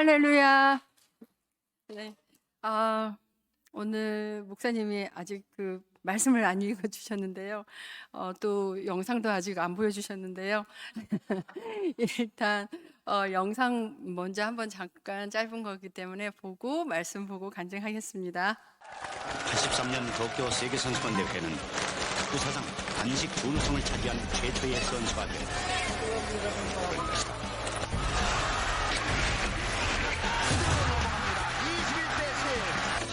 할렐루야. 네. 아, 오늘 목사님이 아직 그 말씀을 안 읽어 주셨는데요. 또 영상도 아직 안 보여 주셨는데요. 일단 영상 먼저 한번 잠깐 짧은 거기 때문에 보고 말씀 보고 간증하겠습니다. 83년 도쿄 세계선수권 대회는 탁구사상 단식 준우승을 차지한 최초의 선수가 되었다.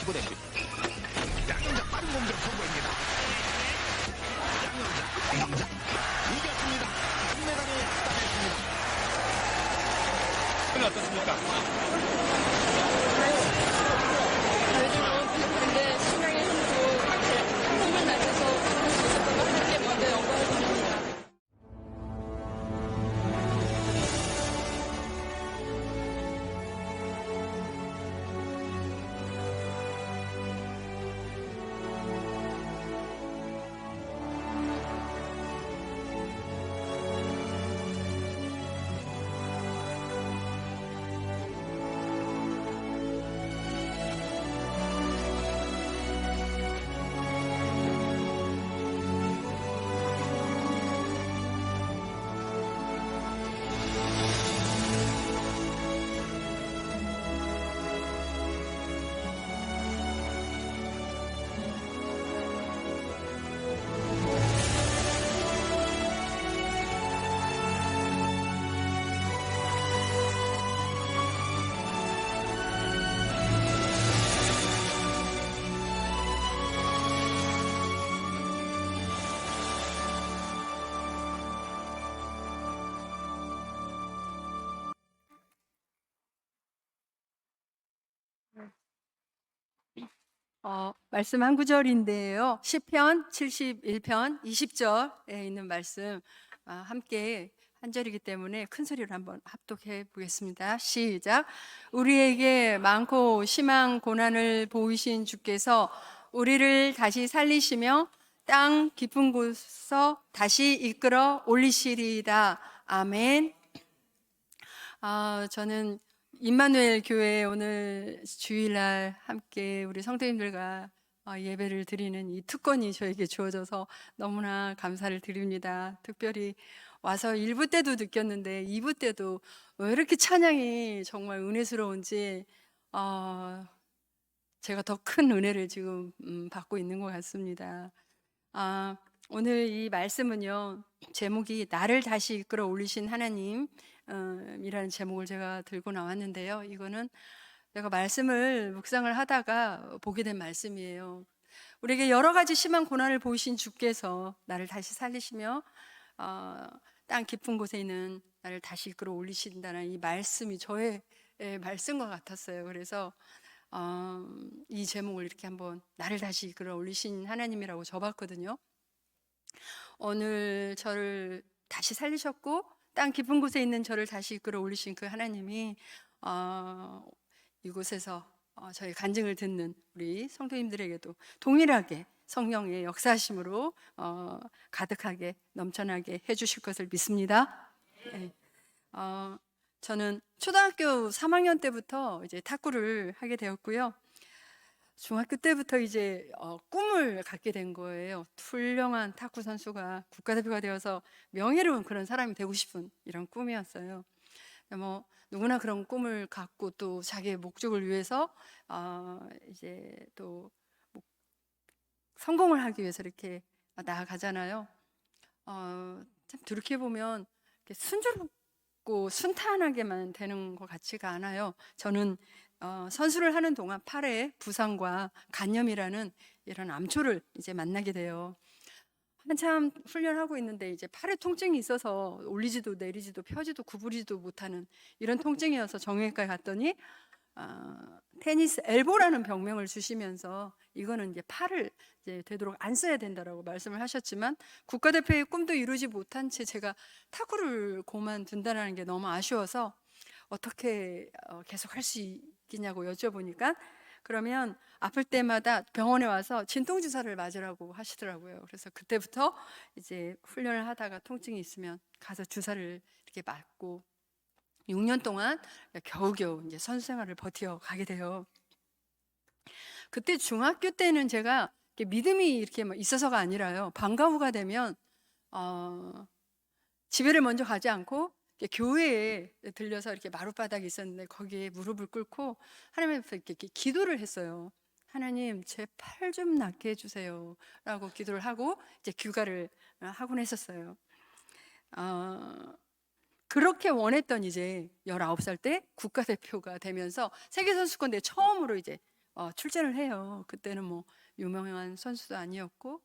15대 10. 양영자 빠른 공격 성공입니다. 양영자 이겼습니다. 금메달을 따냈습니다. 어떻습니까? 근데 신랑의 선수 힘을 맞춰서 부를 수 있었던 것 함께 먼저 영광을 드립니다. 말씀 한 구절인데요. 시편 71편 20절에 있는 말씀 함께 한 절이기 때문에 큰 소리로 한번 합독해 보겠습니다. 시작. 우리에게 많고 심한 고난을 보이신 주께서 우리를 다시 살리시며 땅 깊은 곳에서 다시 이끌어 올리시리이다. 아멘. 저는 임마누엘 교회에 오늘 주일날 함께 우리 성도님들과 예배를 드리는 이 특권이 저에게 주어져서 너무나 감사를 드립니다. 특별히 와서 1부 때도 느꼈는데 2부 때도 왜 이렇게 찬양이 정말 은혜스러운지 제가 더 큰 은혜를 지금 받고 있는 것 같습니다. 오늘 이 말씀은요, 제목이 나를 다시 이끌어 올리신 하나님 이라는 제목을 제가 들고 나왔는데요. 이거는 내가 말씀을 묵상을 하다가 보게 된 말씀이에요. 우리에게 여러 가지 심한 고난을 보이신 주께서 나를 다시 살리시며 땅 깊은 곳에 있는 나를 다시 이끌어 올리신다는 이 말씀이 저의 말씀과 같았어요. 그래서 이 제목을 이렇게 한번 나를 다시 이끌어 올리신 하나님이라고 적었거든요. 오늘 저를 다시 살리셨고 땅 깊은 곳에 있는 저를 다시 이끌어 올리신 그 하나님이 이곳에서 저희 간증을 듣는 우리 성도님들에게도 동일하게 성령의 역사하심으로 가득하게 넘쳐나게 해주실 것을 믿습니다. 네. 저는 초등학교 3학년 때부터 이제 탁구를 하게 되었고요. 중학교 때부터 이제 꿈을 갖게 된 거예요. 훌륭한 탁구 선수가 국가대표가 되어서 명예로운 그런 사람이 되고 싶은 이런 꿈이었어요. 뭐 누구나 그런 꿈을 갖고 또 자기의 목적을 위해서 이제 또 성공을 하기 위해서 이렇게 나아가잖아요. 참 돌이켜 보면 순조롭고 순탄하게만 되는 것 같지가 않아요. 저는 선수를 하는 동안 팔에 부상과 간염이라는 이런 암초를 이제 만나게 돼요. 한참 훈련하고 있는데 이제 팔에 통증이 있어서 올리지도 내리지도 펴지도 구부리지도 못하는 이런 통증이어서 정형외과에 갔더니 테니스 엘보라는 병명을 주시면서 이거는 이제 팔을 이제 되도록 안 써야 된다라고 말씀을 하셨지만 국가대표의 꿈도 이루지 못한 채 제가 탁구를 그만둔다는 게 너무 아쉬워서 어떻게 계속 할 수 있겠냐고 여쭤보니까 그러면 아플 때마다 병원에 와서 진통주사를 맞으라고 하시더라고요. 그래서 그때부터 이제 훈련을 하다가 통증이 있으면 가서 주사를 이렇게 맞고 6년 동안 겨우겨우 이제 선수 생활을 버텨가게 돼요. 그때 중학교 때는 제가 이렇게 믿음이 이렇게 막 있어서가 아니라요. 방과 후가 되면 집에를 먼저 가지 않고 이렇게 교회에 들려서 이렇게 마룻바닥이 있었는데 거기에 무릎을 꿇고 하나님 앞에 이렇게 기도를 했어요. 하나님, 제 팔 좀 낫게 해주세요. 라고 기도를 하고 이제 귀가를 하곤 했었어요. 그렇게 원했던 이제 19살 때 국가대표가 되면서 세계선수권대회 처음으로 이제 출전을 해요. 그때는 뭐 유명한 선수도 아니었고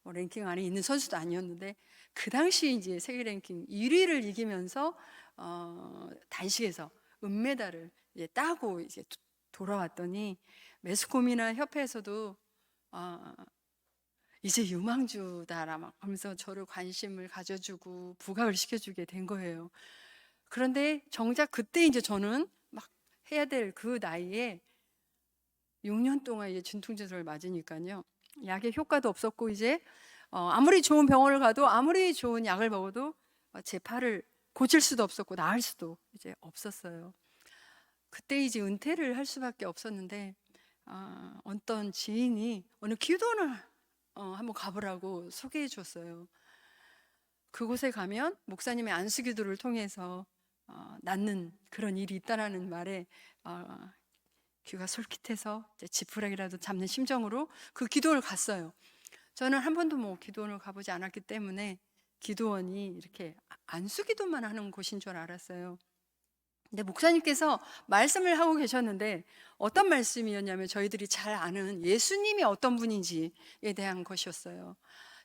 뭐 랭킹 안에 있는 선수도 아니었는데 그 당시 이제 세계 랭킹 1위를 이기면서 단식에서 은메달을 이제 따고 이제 돌아왔더니 매스컴이나 협회에서도 이제 유망주다라 막 하면서 저를 관심을 가져주고 부각을 시켜주게 된 거예요. 그런데 정작 그때 이제 저는 막 해야 될 그 나이에 6년 동안 이제 진통제를 맞으니까요. 약의 효과도 없었고 이제 아무리 좋은 병원을 가도 아무리 좋은 약을 먹어도 제 팔을 고칠 수도 없었고 나을 수도 이제 없었어요. 그때 이제 은퇴를 할 수밖에 없었는데 어떤 지인이 어느 기도원을 한번 가보라고 소개해 줬어요. 그곳에 가면 목사님의 안수기도를 통해서 낫는 그런 일이 있다라는 말에 귀가 솔깃해서 지푸라기라도 잡는 심정으로 그 기도원을 갔어요. 저는 한 번도 뭐 기도원을 가보지 않았기 때문에 기도원이 이렇게 안수기도만 하는 곳인 줄 알았어요. 근데 목사님께서 말씀을 하고 계셨는데 어떤 말씀이었냐면 저희들이 잘 아는 예수님이 어떤 분인지에 대한 것이었어요.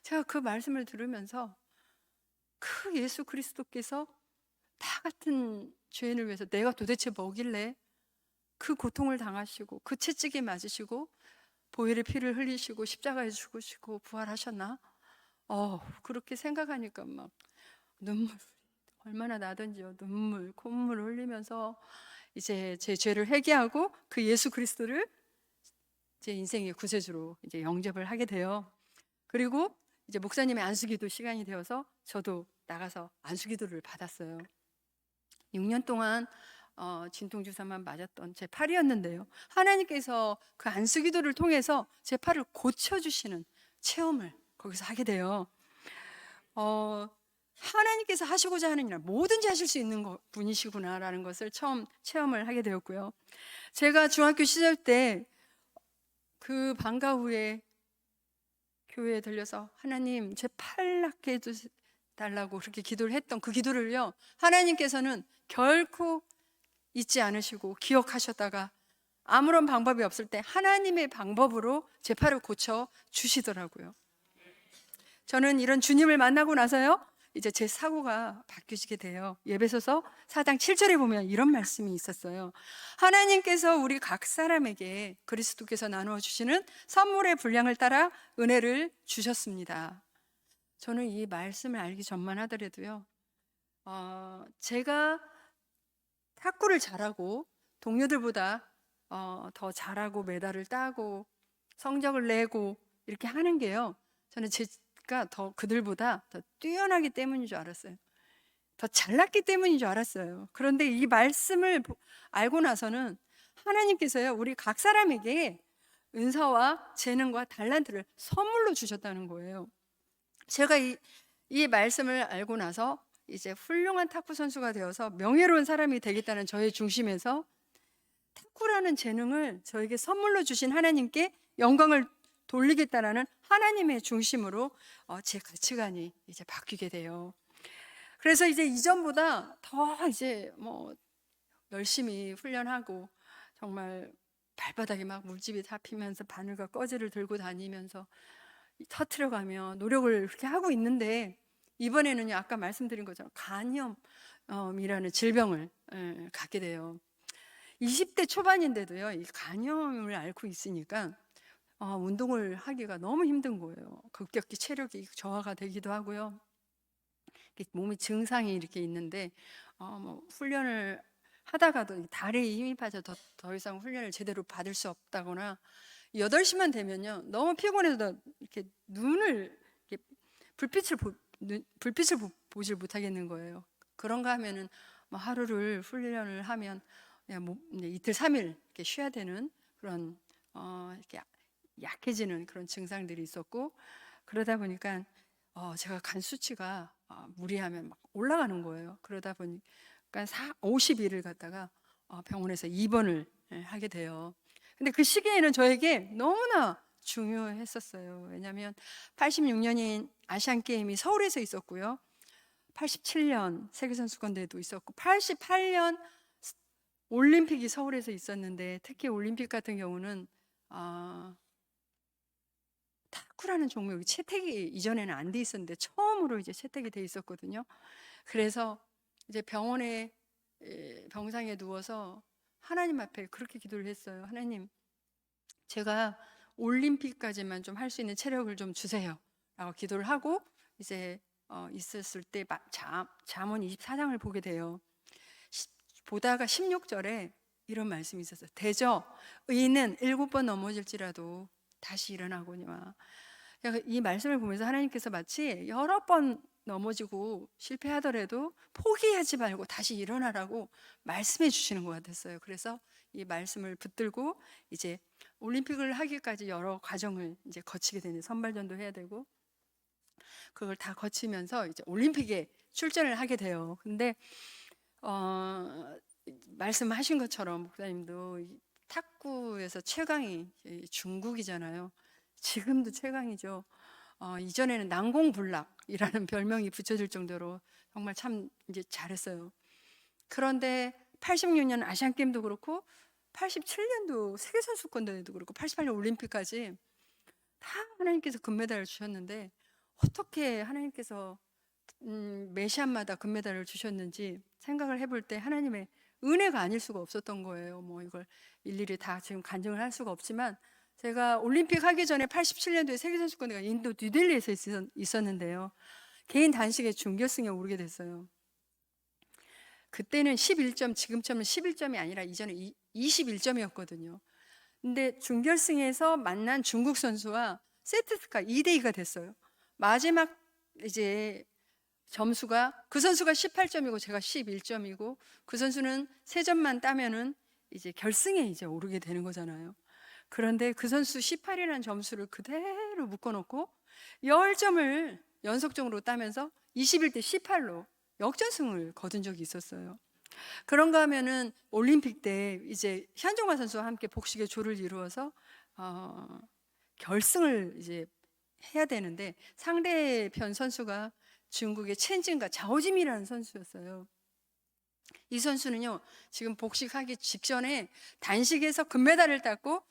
제가 그 말씀을 들으면서 그 예수 그리스도께서 다 같은 죄인을 위해서 내가 도대체 뭐길래 그 고통을 당하시고 그 채찍에 맞으시고 보혈의 피를 흘리시고 십자가에 죽으시고 부활하셨나? 그렇게 생각하니까 막 눈물 얼마나 나던지요. 눈물, 콧물을 흘리면서 이제 제 죄를 회개하고 그 예수 그리스도를 제 인생의 구세주로 이제 영접을 하게 돼요. 그리고 이제 목사님의 안수기도 시간이 되어서 저도 나가서 안수기도를 받았어요. 6년 동안 진통주사만 맞았던 제 팔이었는데요. 하나님께서 그 안수기도를 통해서 제 팔을 고쳐주시는 체험을 거기서 하게 돼요. 하나님께서 하시고자 하는 일 뭐든지 하실 수 있는 분이시구나라는 것을 처음 체험을 하게 되었고요. 제가 중학교 시절 때 그 방과 후에 교회에 들려서 하나님 제 팔 낫게 해달라고 그렇게 기도를 했던 그 기도를요, 하나님께서는 결코 잊지 않으시고 기억하셨다가 아무런 방법이 없을 때 하나님의 방법으로 제 팔을 고쳐 주시더라고요. 저는 이런 주님을 만나고 나서요, 이제 제 사고가 바뀌게 돼요. 에베소서 4장 7절에 보면 이런 말씀이 있었어요. 하나님께서 우리 각 사람에게 그리스도께서 나누어 주시는 선물의 분량을 따라 은혜를 주셨습니다. 저는 이 말씀을 알기 전만 하더라도요, 제가 탁구를 잘하고 동료들보다 더 잘하고 메달을 따고 성적을 내고 이렇게 하는 게요, 저는 제가 더 그들보다 더 뛰어나기 때문인 줄 알았어요. 더 잘났기 때문인 줄 알았어요. 그런데 이 말씀을 알고 나서는 하나님께서요, 우리 각 사람에게 은사와 재능과 달란트를 선물로 주셨다는 거예요. 제가 이 말씀을 알고 나서 이제 훌륭한 탁구 선수가 되어서 명예로운 사람이 되겠다는 저의 중심에서 탁구라는 재능을 저에게 선물로 주신 하나님께 영광을 돌리겠다라는 하나님의 중심으로 제 가치관이 이제 바뀌게 돼요. 그래서 이제 이전보다 더 이제 뭐 열심히 훈련하고 정말 발바닥에 막 물집이 잡히면서 바늘과 꺼지를 들고 다니면서 터트려가며 노력을 그렇게 하고 있는데, 이번에는요, 아까 말씀드린 것처럼 간염이라는 질병을 갖게 돼요. 20대 초반인데도요, 이 간염을 앓고 있으니까 운동을 하기가 너무 힘든 거예요. 급격히 체력이 저하가 되기도 하고요. 몸에 증상이 이렇게 있는데 뭐 훈련을 하다가도 다리에 힘이 빠져 더 이상 훈련을 제대로 받을 수 없다거나 8시만 되면요, 너무 피곤해서 이렇게 눈을 이렇게 불빛을 보질 못하겠는 거예요. 그런가 하면은 뭐 하루를 훈련을 하면 그냥 뭐 이제 이틀 3일 이렇게 쉬어야 되는 그런 이렇게 약해지는 그런 증상들이 있었고, 그러다 보니까 제가 간 수치가 무리하면 막 올라가는 거예요. 그러다 보니까 50일을 갔다가 병원에서 입원을 하게 돼요. 근데 그 시기에는 저에게 너무나 중요했었어요. 왜냐하면 86년인 아시안 게임이 서울에서 있었고요. 87년 세계선수권대회도 있었고, 88년 올림픽이 서울에서 있었는데, 특히 올림픽 같은 경우는 탁구라는 종목이 채택이 이전에는 안 돼 있었는데 처음으로 이제 채택이 돼 있었거든요. 그래서 이제 병상에 누워서 하나님 앞에 그렇게 기도를 했어요. 하나님, 제가 올림픽까지만 좀 할 수 있는 체력을 좀 주세요 라고 기도를 하고 이제 있었을 때 잠언 24장을 보게 돼요. 보다가 16절에 이런 말씀이 있었어요. 대저 의인은 7번 넘어질지라도 다시 일어나거니와. 이 말씀을 보면서 하나님께서 마치 여러 번 넘어지고 실패하더라도 포기하지 말고 다시 일어나라고 말씀해 주시는 것 같았어요. 그래서 이 말씀을 붙들고 이제 올림픽을 하기까지 여러 과정을 이제 거치게 되는, 선발전도 해야 되고 그걸 다 거치면서 이제 올림픽에 출전을 하게 돼요. 근데 말씀하신 것처럼 목사님도 탁구에서 최강이 중국이잖아요. 지금도 최강이죠. 이전에는 난공불락이라는 별명이 붙여질 정도로 정말 참 이제 잘했어요. 그런데 86년 아시안 게임도 그렇고 87년도 세계 선수권대회도 그렇고 88년 올림픽까지 다 하나님께서 금메달을 주셨는데 어떻게 하나님께서 메시안마다 금메달을 주셨는지 생각을 해볼 때 하나님의 은혜가 아닐 수가 없었던 거예요. 뭐 이걸 일일이 다 지금 간증을 할 수가 없지만, 제가 올림픽 하기 전에 87년도에 세계선수권대회가 인도 뉴델리에서 있었는데요. 개인 단식의 준결승에 오르게 됐어요. 그때는 11점, 지금처럼 11점이 아니라 이전에 21점이었거든요. 근데 준결승에서 만난 중국 선수와 세트스가 2대2가 됐어요. 마지막 이제 점수가 그 선수가 18점이고 제가 11점이고 그 선수는 3점만 따면은 이제 결승에 이제 오르게 되는 거잖아요. 그런데 그 선수 18이라는 점수를 그대로 묶어놓고 10점을 연속적으로 따면서 21대 18로 역전승을 거둔 적이 있었어요. 그런가 하면은 올림픽 때 이제 현정화 선수와 함께 복식의 조를 이루어서 결승을 이제 해야 되는데 상대편 선수가 중국의 첸진과 자오짐이라는 선수였어요. 이 선수는요, 지금 복식하기 직전에 단식에서 금메달을 땄고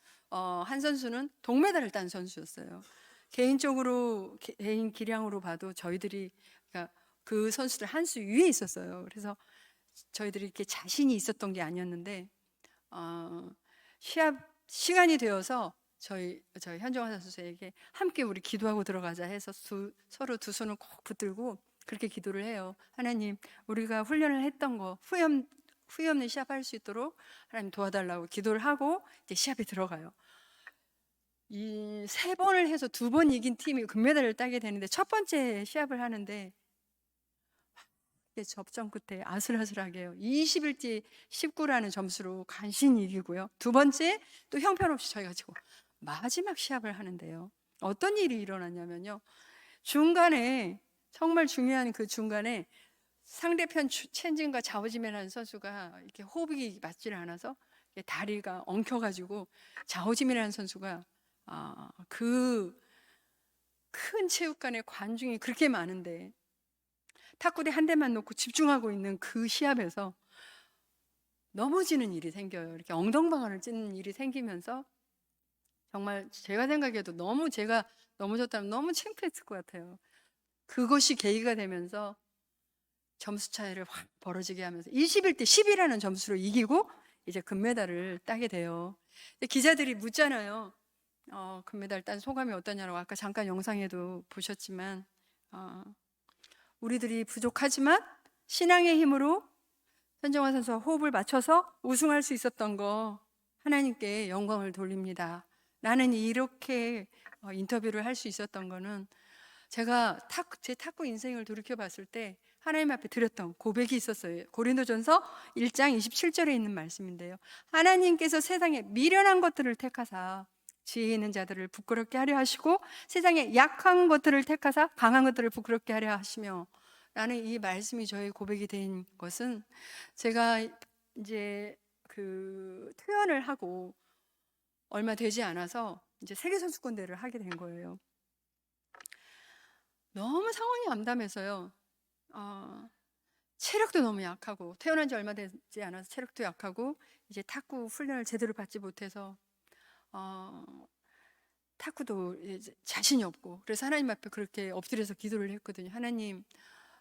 한 선수는 동메달을 딴 선수였어요. 개인적으로 개인 기량으로 봐도 저희들이 그러니까 그 선수들 한 수 위에 있었어요. 그래서 저희들이 이렇게 자신이 있었던 게 아니었는데 시합 시간이 되어서 저희 현정화 선수에게 함께 우리 기도하고 들어가자 해서 서로 두 손을 꼭 붙들고 그렇게 기도를 해요. 하나님, 우리가 훈련을 했던 거 후회 없는 시합할 수 있도록 하나님 도와달라고 기도를 하고 이제 시합에 들어가요. 이 3번을 해서 2번 이긴 팀이 금메달을 따게 되는데, 첫 번째 시합을 하는데 접전 끝에 아슬아슬하게요. 21대 19라는 점수로 간신히 이기고요. 두 번째 또 형편없이 저희가 지고 마지막 시합을 하는데요. 어떤 일이 일어났냐면요. 중간에 정말 중요한 그 중간에 상대편 첸진과 자오지메라는 선수가 이렇게 호흡이 맞질 않아서 다리가 엉켜가지고 자오지메라는 선수가 그 큰 체육관에 관중이 그렇게 많은데 탁구대 한 대만 놓고 집중하고 있는 그 시합에서 넘어지는 일이 생겨요. 이렇게 엉덩방아를 찢는 일이 생기면서 정말 제가 생각해도 너무 제가 넘어졌다면 너무 창피했을 것 같아요. 그것이 계기가 되면서 점수 차이를 확 벌어지게 하면서 21대 10이라는 점수로 이기고 이제 금메달을 따게 돼요. 기자들이 묻잖아요. 금메달 딴 소감이 어떠냐고. 아까 잠깐 영상에도 보셨지만 우리들이 부족하지만 신앙의 힘으로 현정화 선수와 호흡을 맞춰서 우승할 수 있었던 거 하나님께 영광을 돌립니다. 나는 이렇게 인터뷰를 할 수 있었던 거는 제가 제 탁구 인생을 돌이켜 봤을 때 하나님 앞에 드렸던 고백이 있었어요. 고린도전서 1장 27절에 있는 말씀인데요. 하나님께서 세상에 미련한 것들을 택하사 지혜 있는 자들을 부끄럽게 하려 하시고 세상에 약한 것들을 택하사 강한 것들을 부끄럽게 하려 하시며, 라는 이 말씀이 저의 고백이 된 것은, 제가 이제 퇴원을 하고 얼마 되지 않아서 이제 세계선수권대회를 하게 된 거예요. 너무 상황이 암담해서요. 체력도 너무 약하고, 태어난 지 얼마 되지 않아서 체력도 약하고, 이제 탁구 훈련을 제대로 받지 못해서 탁구도 이제 자신이 없고, 그래서 하나님 앞에 그렇게 엎드려서 기도를 했거든요. 하나님,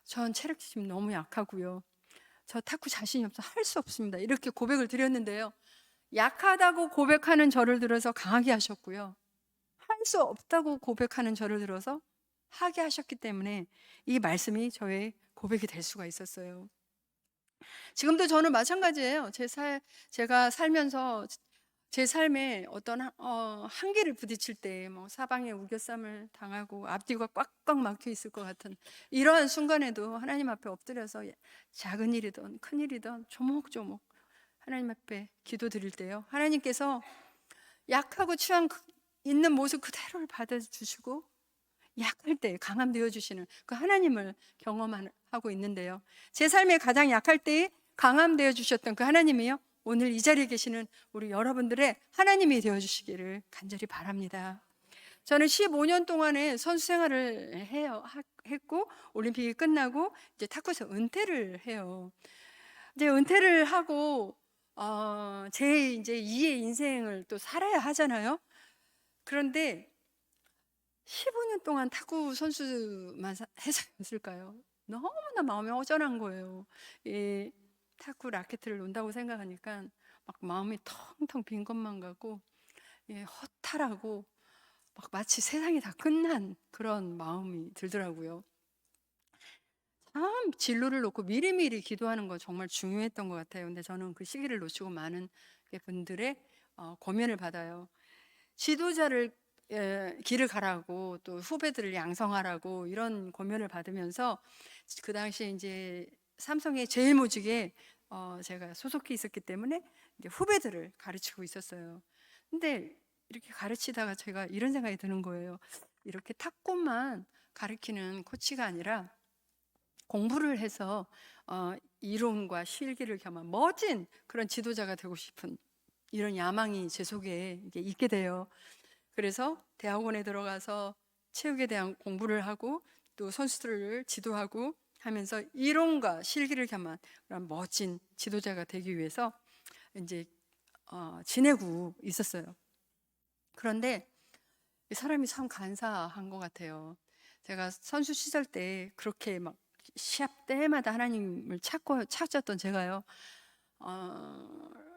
전 체력이 지금 너무 약하고요, 저 탁구 자신이 없어 할 수 없습니다, 이렇게 고백을 드렸는데요. 약하다고 고백하는 저를 들어서 강하게 하셨고요, 할 수 없다고 고백하는 저를 들어서 하게 하셨기 때문에 이 말씀이 저의 고백이 될 수가 있었어요. 지금도 저는 마찬가지예요. 제가 살면서 제 삶에 어떤 한계를 부딪힐 때, 뭐 사방에 우겨쌈을 당하고 앞뒤가 꽉꽉 막혀 있을 것 같은 이러한 순간에도 하나님 앞에 엎드려서 작은 일이든 큰 일이든 조목조목 하나님 앞에 기도 드릴 때요, 하나님께서 약하고 취한 있는 모습 그대로를 받아주시고 약할 때 강함 되어주시는 그 하나님을 경험하고 있는데요, 제 삶에 가장 약할 때에 강함 되어주셨던 그 하나님이요, 오늘 이 자리에 계시는 우리 여러분들의 하나님이 되어주시기를 간절히 바랍니다. 저는 15년 동안의 선수 생활을 했고, 올림픽이 끝나고 이제 탁구에서 은퇴를 해요. 이제 은퇴를 하고 제 이제 2의 인생을 또 살아야 하잖아요. 그런데 15년 동안 탁구 선수만 해서였을까요? 너무나 마음이 허전한 거예요. 이 탁구 라켓을 놓는다고 생각하니까 막 마음이 텅텅 빈 것만 같고, 허탈하고 막 마치 세상이 다 끝난 그런 마음이 들더라고요. 참 진로를 놓고 미리미리 기도하는 거 정말 중요했던 것 같아요. 근데 저는 그 시기를 놓치고 많은 분들의 고면을 받아요. 지도자를 길을 가라고, 또 후배들을 양성하라고 이런 고면을 받으면서, 그 당시에 이제 삼성의 제일모직에 제가 소속해 있었기 때문에 이제 후배들을 가르치고 있었어요. 근데 이렇게 가르치다가 제가 이런 생각이 드는 거예요. 이렇게 탁구만 가르치는 코치가 아니라 공부를 해서 이론과 실기를 겸한 멋진 그런 지도자가 되고 싶은 이런 야망이 제 속에 이게 있게 돼요. 그래서 대학원에 들어가서 체육에 대한 공부를 하고 또 선수들을 지도하고 하면서 이론과 실기를 겸한 그런 멋진 지도자가 되기 위해서 이제 지내고 있었어요. 그런데 이 사람이 참 간사한 것 같아요. 제가 선수 시절 때 그렇게 막 시합 때마다 하나님을 찾았던 제가요,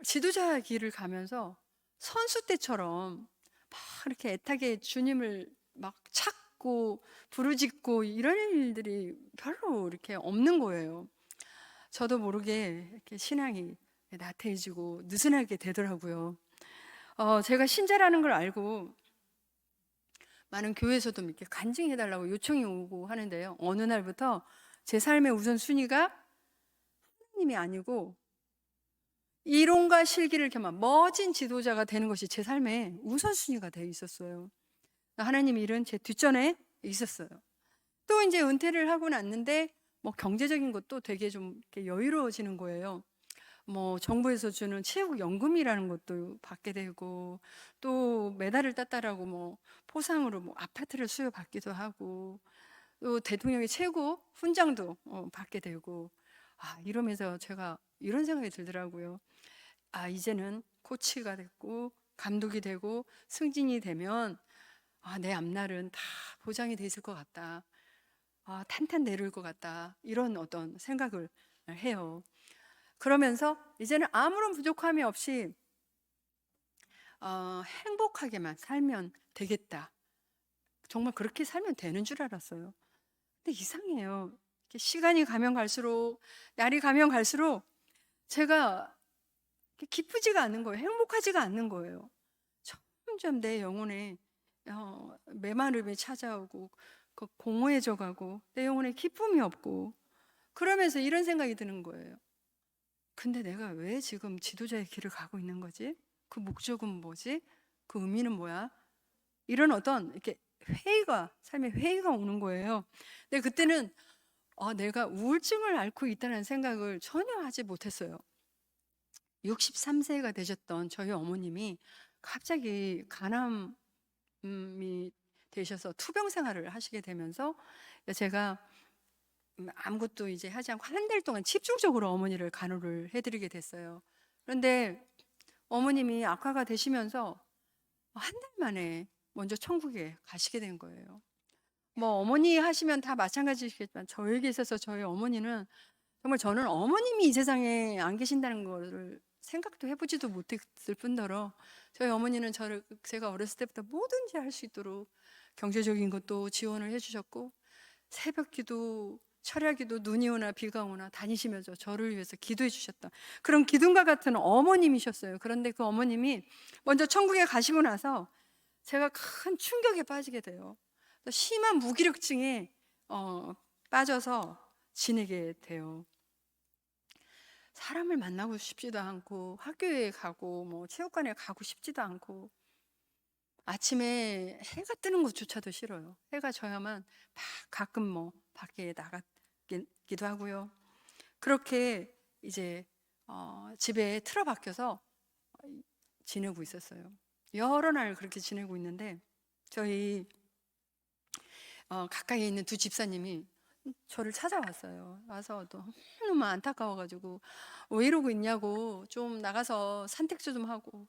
지도자 길을 가면서 선수 때처럼 막 이렇게 애타게 주님을 막 찾고 부르짖고 이런 일들이 별로 이렇게 없는 거예요. 저도 모르게 이렇게 신앙이 나태해지고 느슨하게 되더라고요. 제가 신자라는 걸 알고 많은 교회에서도 이렇게 간증해달라고 요청이 오고 하는데요, 어느 날부터 제 삶의 우선순위가 하나님이 아니고 이론과 실기를 겸한 멋진 지도자가 되는 것이 제 삶의 우선순위가 되어 있었어요. 하나님 일은 제 뒷전에 있었어요. 또 이제 은퇴를 하고 났는데 뭐 경제적인 것도 되게 좀 이렇게 여유로워지는 거예요. 뭐 정부에서 주는 체육연금이라는 것도 받게 되고, 또 메달을 땄다라고 뭐 포상으로 뭐 아파트를 수여받기도 하고, 또 대통령의 최고 훈장도 받게 되고, 이러면서 제가 이런 생각이 들더라고요. 이제는 코치가 됐고 감독이 되고 승진이 되면 내 앞날은 다 보장이 돼 있을 것 같다, 탄탄대로일 것 같다, 이런 어떤 생각을 해요. 그러면서 이제는 아무런 부족함이 없이 행복하게만 살면 되겠다, 정말 그렇게 살면 되는 줄 알았어요. 근데 이상해요. 이렇게 시간이 가면 갈수록, 날이 가면 갈수록 제가 기쁘지가 않은 거예요. 행복하지가 않는 거예요. 점점 내 영혼에 메마름이 찾아오고 공허해져 가고 내 영혼에 기쁨이 없고 그러면서 이런 생각이 드는 거예요. 근데 내가 왜 지금 지도자의 길을 가고 있는 거지? 그 목적은 뭐지? 그 의미는 뭐야? 이런 어떤 이렇게 삶의 회의가 오는 거예요. 근데 그때는 내가 우울증을 앓고 있다는 생각을 전혀 하지 못했어요. 63세가 되셨던 저희 어머님이 갑자기 간암이 되셔서 투병 생활을 하시게 되면서 제가 아무것도 이제 하지 않고 한 달 동안 집중적으로 어머니를 간호를 해드리게 됐어요. 그런데 어머님이 악화가 되시면서 한 달 만에 먼저 천국에 가시게 된 거예요. 뭐 어머니 하시면 다 마찬가지시겠지만 저에게 있어서 저희 어머니는 정말 저는 어머님이 이 세상에 안 계신다는 거를 생각도 해보지도 못했을 뿐더러 저희 어머니는 제가 어렸을 때부터 뭐든지 할 수 있도록 경제적인 것도 지원을 해주셨고 새벽 기도, 철야 기도, 눈이 오나 비가 오나 다니시면서 저를 위해서 기도해 주셨던 그런 기둥과 같은 어머님이셨어요. 그런데 그 어머님이 먼저 천국에 가시고 나서 제가 큰 충격에 빠지게 돼요. 심한 무기력증에 빠져서 지내게 돼요. 사람을 만나고 싶지도 않고 학교에 가고 뭐 체육관에 가고 싶지도 않고 아침에 해가 뜨는 것조차도 싫어요. 해가 져야만 가끔 뭐 밖에 나가기도 하고요. 그렇게 이제 집에 틀어박혀서 지내고 있었어요. 여러 날 그렇게 지내고 있는데 저희 가까이에 있는 두 집사님이 저를 찾아왔어요. 와서 너무 안타까워가지고 왜 이러고 있냐고, 좀 나가서 산책도 좀 하고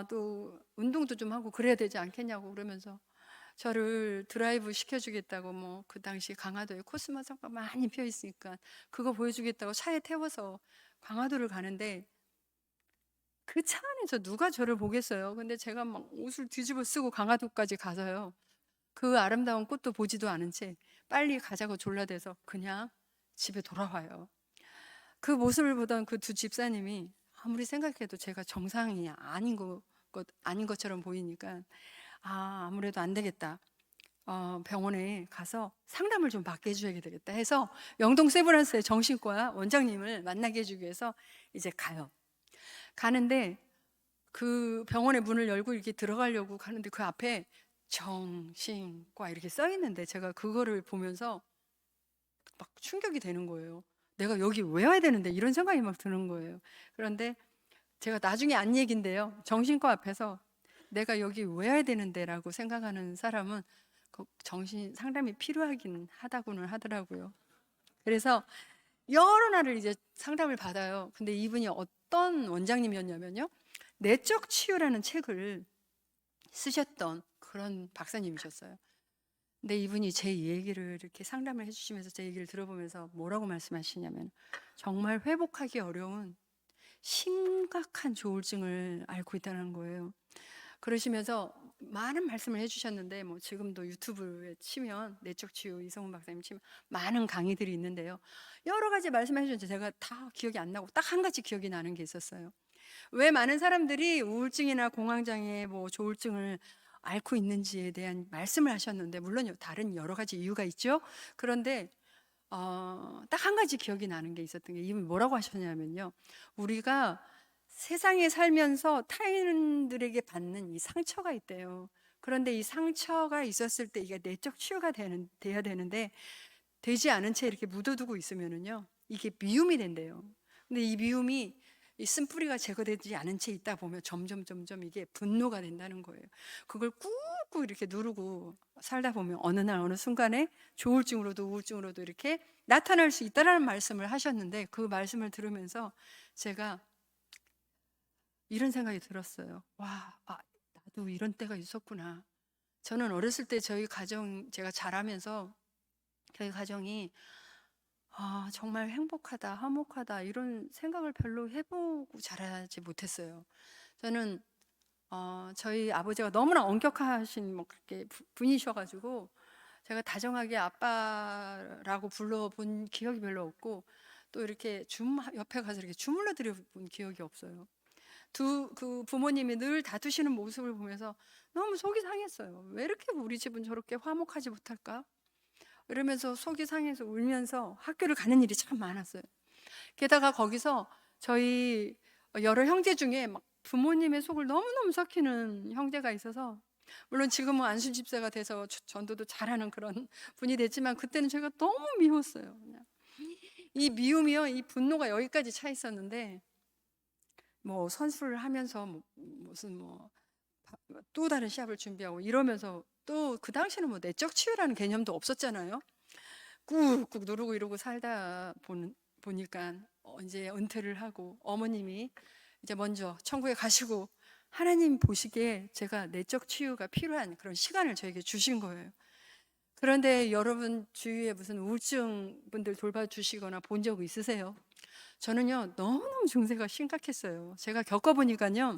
또 운동도 좀 하고 그래야 되지 않겠냐고 그러면서 저를 드라이브 시켜주겠다고, 뭐 그 당시 강화도에 코스모사가 많이 피어 있으니까 그거 보여주겠다고 차에 태워서 강화도를 가는데 그 차 안에서 누가 저를 보겠어요. 근데 제가 막 옷을 뒤집어 쓰고 강화도까지 가서요, 그 아름다운 꽃도 보지도 않은 채 빨리 가자고 졸라대서 그냥 집에 돌아와요. 그 모습을 보던 그 두 집사님이 아무리 생각해도 제가 정상이 아닌 것처럼 보이니까 아무래도 안 되겠다. 병원에 가서 상담을 좀 받게 해줘야 되겠다 해서 영동 세브란스의 정신과 원장님을 만나게 해주기 위해서 이제 가는데 그 병원의 문을 열고 이렇게 들어가려고 가는데 그 앞에 정신과 이렇게 써 있는데 제가 그거를 보면서 막 충격이 되는 거예요. 내가 여기 왜 와야 되는데, 이런 생각이 막 드는 거예요. 그런데 제가 나중에 안 얘긴데요, 정신과 앞에서 내가 여기 왜 와야 되는데 라고 생각하는 사람은 그 정신 상담이 필요하긴 하다고는 하더라고요. 그래서 여러 날을 이제 상담을 받아요. 근데 이분이 어떤 원장님이었냐면요, 내적 치유라는 책을 쓰셨던 그런 박사님이셨어요. 근데 이분이 제 얘기를 이렇게 상담을 해주시면서 제 얘기를 들어보면서 뭐라고 말씀하시냐면, 정말 회복하기 어려운 심각한 조울증을 앓고 있다는 거예요. 그러시면서 많은 말씀을 해주셨는데, 뭐 지금도 유튜브에 치면 내적 치유 이성훈 박사님 치면 많은 강의들이 있는데요, 여러 가지 말씀해 주셨는데 제가 다 기억이 안 나고 딱 한 가지 기억이 나는 게 있었어요. 왜 많은 사람들이 우울증이나 공황장애, 뭐 조울증을 앓고 있는지에 대한 말씀을 하셨는데, 물론 다른 여러 가지 이유가 있죠. 그런데 딱 한 가지 기억이 나는 게 있었던 게, 이분이 뭐라고 하셨냐면요, 우리가 세상에 살면서 타인들에게 받는 이 상처가 있대요. 그런데 이 상처가 있었을 때 이게 내적 치유가 돼야 되는데 되지 않은 채 이렇게 묻어두고 있으면은요, 이게 미움이 된대요. 근데 이 미움이 이 쓴뿌리가 제거되지 않은 채 있다 보면 점점 이게 분노가 된다는 거예요. 그걸 꾹꾹 이렇게 누르고 살다 보면 어느 날 어느 순간에 조울증으로도 우울증으로도 이렇게 나타날 수 있다라는 말씀을 하셨는데, 그 말씀을 들으면서 제가 이런 생각이 들었어요. 나도 이런 때가 있었구나. 저는 어렸을 때 저희 가정, 제가 자라면서 저희 가정이 정말 행복하다, 화목하다, 이런 생각을 별로 해보고 자라지 못했어요. 저는 저희 아버지가 너무나 엄격하신 뭐 그렇게 분이셔가지고 제가 다정하게 아빠라고 불러본 기억이 별로 없고, 또 이렇게 옆에 가서 이렇게 주물러 드려본 기억이 없어요. 그 부모님이 늘 다투시는 모습을 보면서 너무 속이 상했어요. 왜 이렇게 우리 집은 저렇게 화목하지 못할까? 그러면서 속이 상해서 울면서 학교를 가는 일이 참 많았어요. 게다가 거기서 저희 여러 형제 중에 막 부모님의 속을 너무너무 썩히는 형제가 있어서, 물론 지금은 안수 집사가 돼서 전도도 잘하는 그런 분이 됐지만 그때는 제가 너무 미웠어요. 그냥 이 미움이요, 이 분노가 여기까지 차 있었는데, 뭐 선수를 하면서 무슨 또 다른 시합을 준비하고 이러면서, 또 그 당시에는 뭐 내적 치유라는 개념도 없었잖아요. 꾹꾹 누르고 이러고 살다 보니까 이제 은퇴를 하고 어머님이 이제 먼저 천국에 가시고 하나님 보시기에 제가 내적 치유가 필요한 그런 시간을 저에게 주신 거예요. 그런데 여러분 주위에 무슨 우울증 분들 돌봐주시거나 본 적 있으세요? 저는요, 너무너무 증세가 심각했어요. 제가 겪어보니까요,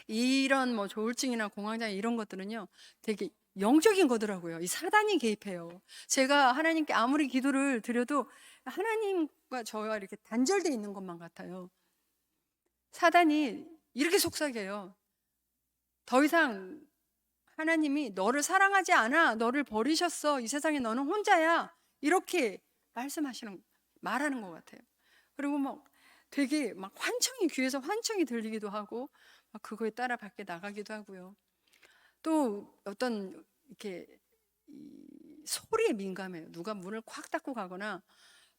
이런 뭐 조울증이나 공황장애 이런 것들은요, 되게 영적인 거더라고요. 이 사단이 개입해요. 제가 하나님께 아무리 기도를 드려도 하나님과 저와 이렇게 단절돼 있는 것만 같아요. 사단이 이렇게 속삭여요. 더 이상 하나님이 너를 사랑하지 않아. 너를 버리셨어. 이 세상에 너는 혼자야. 이렇게 말하는 것 같아요. 그리고 막 되게 막 환청이, 귀에서 환청이 들리기도 하고 막 그거에 따라 밖에 나가기도 하고요. 또 어떤 이렇게 소리에 민감해요. 누가 문을 콱 닫고 가거나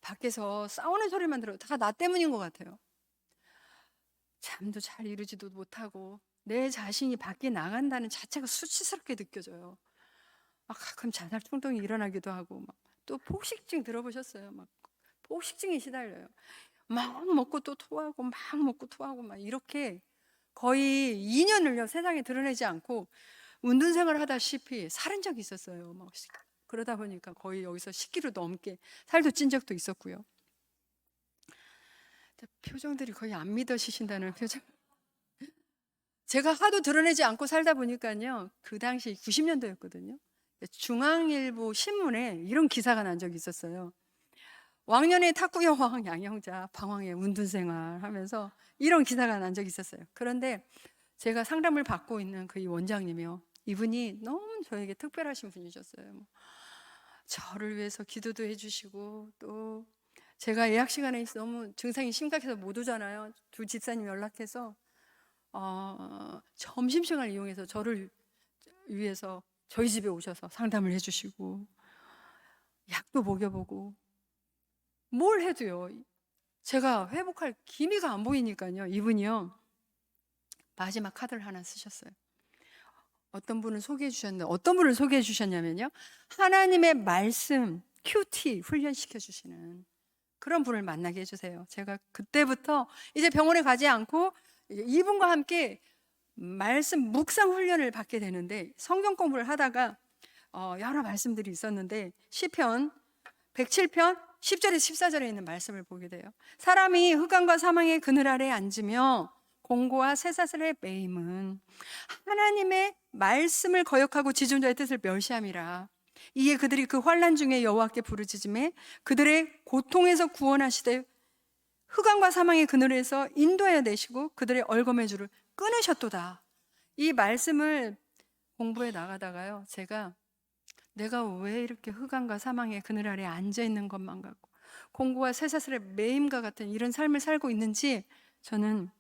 밖에서 싸우는 소리만 들어도 다 나 때문인 것 같아요. 잠도 잘 이루지도 못하고 내 자신이 밖에 나간다는 자체가 수치스럽게 느껴져요. 막 가끔 자살 충동이 일어나기도 하고, 막 또 폭식증 들어보셨어요? 막 폭식증에 시달려요. 막 먹고 또 토하고 막 먹고 토하고 막 이렇게 거의 2년을요 세상에 드러내지 않고 운동생활을 하다시피 살은 적이 있었어요. 막 그러다 보니까 거의 여기서 10kg 넘게 살도 찐 적도 있었고요. 표정들이 거의 안 믿어지신다는 표정. 제가 하도 드러내지 않고 살다 보니까요, 그 당시 90년도였거든요. 중앙일보 신문에 이런 기사가 난 적이 있었어요. 왕년의 탁구 여왕 양형자 방황의 운둔생활 하면서 이런 기사가 난 적이 있었어요. 그런데 제가 상담을 받고 있는 그 원장님이요, 이분이 너무 저에게 특별하신 분이셨어요. 저를 위해서 기도도 해주시고, 또 제가 예약 시간에 너무 증상이 심각해서 못 오잖아요. 두 집사님 연락해서 점심시간을 이용해서 저를 위해서 저희 집에 오셔서 상담을 해주시고 약도 먹여보고, 뭘 해도요 제가 회복할 기미가 안 보이니까요, 이분이요 마지막 카드를 하나 쓰셨어요. 어떤 분을 소개해 주셨는데, 어떤 분을 소개해 주셨냐면요, 하나님의 말씀 큐티 훈련시켜 주시는 그런 분을 만나게 해주세요. 제가 그때부터 이제 병원에 가지 않고 이분과 함께 말씀 묵상 훈련을 받게 되는데, 성경 공부를 하다가 여러 말씀들이 있었는데 시편 107편 10절에서 14절에 있는 말씀을 보게 돼요. 사람이 흑암과 사망의 그늘 아래에 앉으며 공고와 쇠사슬의 매임은 하나님의 말씀을 거역하고 지존자의 뜻을 멸시함이라. 이에 그들이 그 환난 중에 여호와께 부르짖음에 그들의 고통에서 구원하시되 흑암과 사망의 그늘에서 인도하여 내시고 그들의 얼검의 줄을 끊으셨도다. 이 말씀을 공부해 나가다가요, 내가 왜 이렇게 흑암과 사망의 그늘 아래에 앉아 있는 것만 같고 공고와 쇠사슬의 매임과 같은 이런 삶을 살고 있는지, 저는